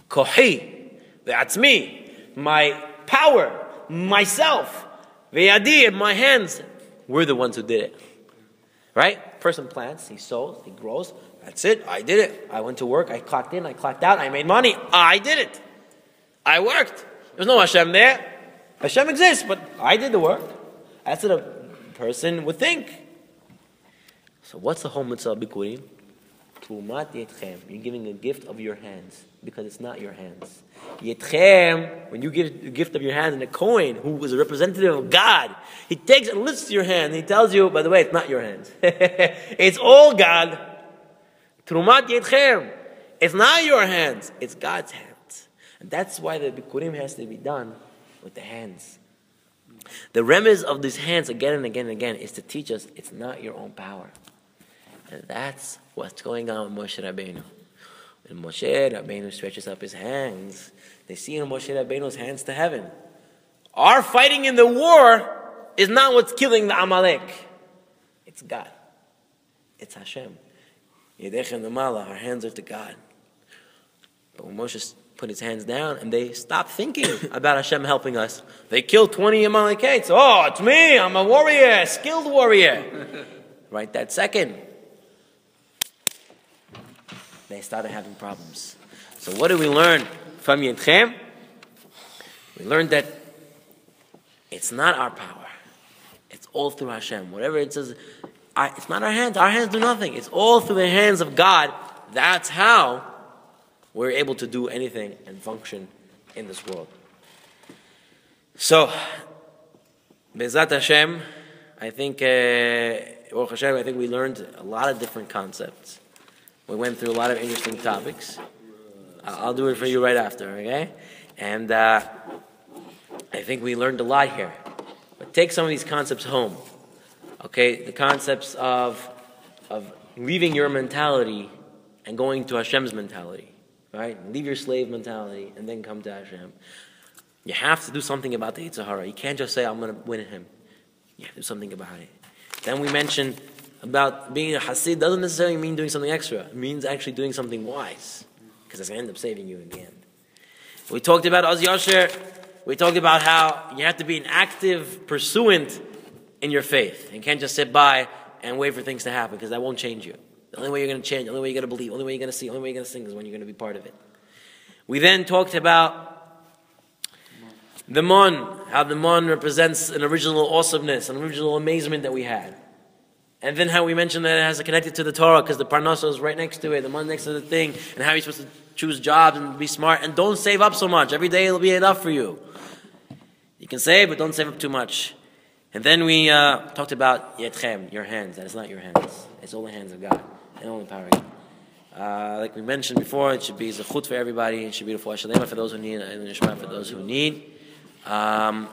Kohi, that's me, my power, myself, Ve'yadi, my hands, we're the ones who did it. Right? Person plants, he sows, he grows. That's it. I did it. I went to work. I clocked in. I clocked out. I made money. I did it. I worked. There's no Hashem there. Hashem exists, but I did the work. That's what a person would think. So what's the whole mitzvah of Bikurim? Trumat Yetchem. You're giving a gift of your hands because it's not your hands. Yetchem, when you give the gift of your hands, and a Kohen, who is a representative of God, he takes and lifts your hand and he tells you, by the way, it's not your hands. It's all God. Trumat Yetchem. It's not your hands. It's God's hands. And that's why the Bikurim has to be done with the hands. The remez of these hands again and again and again is to teach us it's not your own power. And that's what's going on with Moshe Rabbeinu. When Moshe Rabbeinu stretches up his hands, they see in Moshe Rabbeinu's hands to heaven. Our fighting in the war is not what's killing the Amalek. It's God. It's Hashem. Yedechem Namala, our hands are to God. But when Moshe put his hands down and they stopped thinking about Hashem helping us, they killed 20 Amalekites. Oh, it's me, I'm a warrior, skilled warrior. Right that second, they started having problems. So what did we learn from Yetchem? We learned that it's not our power. It's all through Hashem. Whatever it says, it's not our hands. Our hands do nothing. It's all through the hands of God. That's how we're able to do anything and function in this world. So, Be'ezrat Hashem, I think we learned a lot of different concepts. We went through a lot of interesting topics. I'll do it for you right after, okay? And I think we learned a lot here. But take some of these concepts home. Okay, the concepts of leaving your mentality and going to Hashem's mentality, right? Leave your slave mentality and then come to Hashem. You have to do something about the Yetzer Hara. You can't just say, I'm going to win him. You have to do something about it. Then we mentioned about being a Hasid doesn't necessarily mean doing something extra. It means actually doing something wise, because it's going to end up saving you in the end. We talked about Az Yasher. We talked about how you have to be an active pursuant in your faith. You can't just sit by and wait for things to happen, because that won't change you. The only way you're going to change, the only way you're going to believe, the only way you're going to see, the only way you're going to sing is when you're going to be part of it. We then talked about the Mon, how the Mon represents an original awesomeness, an original amazement that we had. And then how we mentioned that it has to connect it to the Torah, because the Parnasa is right next to it, the Mon next to the thing, and how you're supposed to choose jobs and be smart, and don't save up so much. Every day it'll be enough for you. You can save, but don't save up too much. And then we talked about Yetchem, your hands. That is not your hands. It's all the hands of God, and only power of God. Like we mentioned before, it should be zechut for everybody. It should be the Shalema for those who need, and Nishma for those who need. And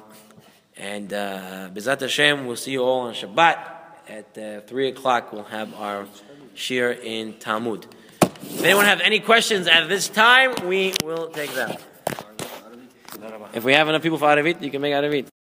Bezat Hashem, we'll see you all on Shabbat. At 3 o'clock, we'll have our shir in Talmud. If anyone have any questions at this time, we will take them. If we have enough people for Aravit, you can make Aravit.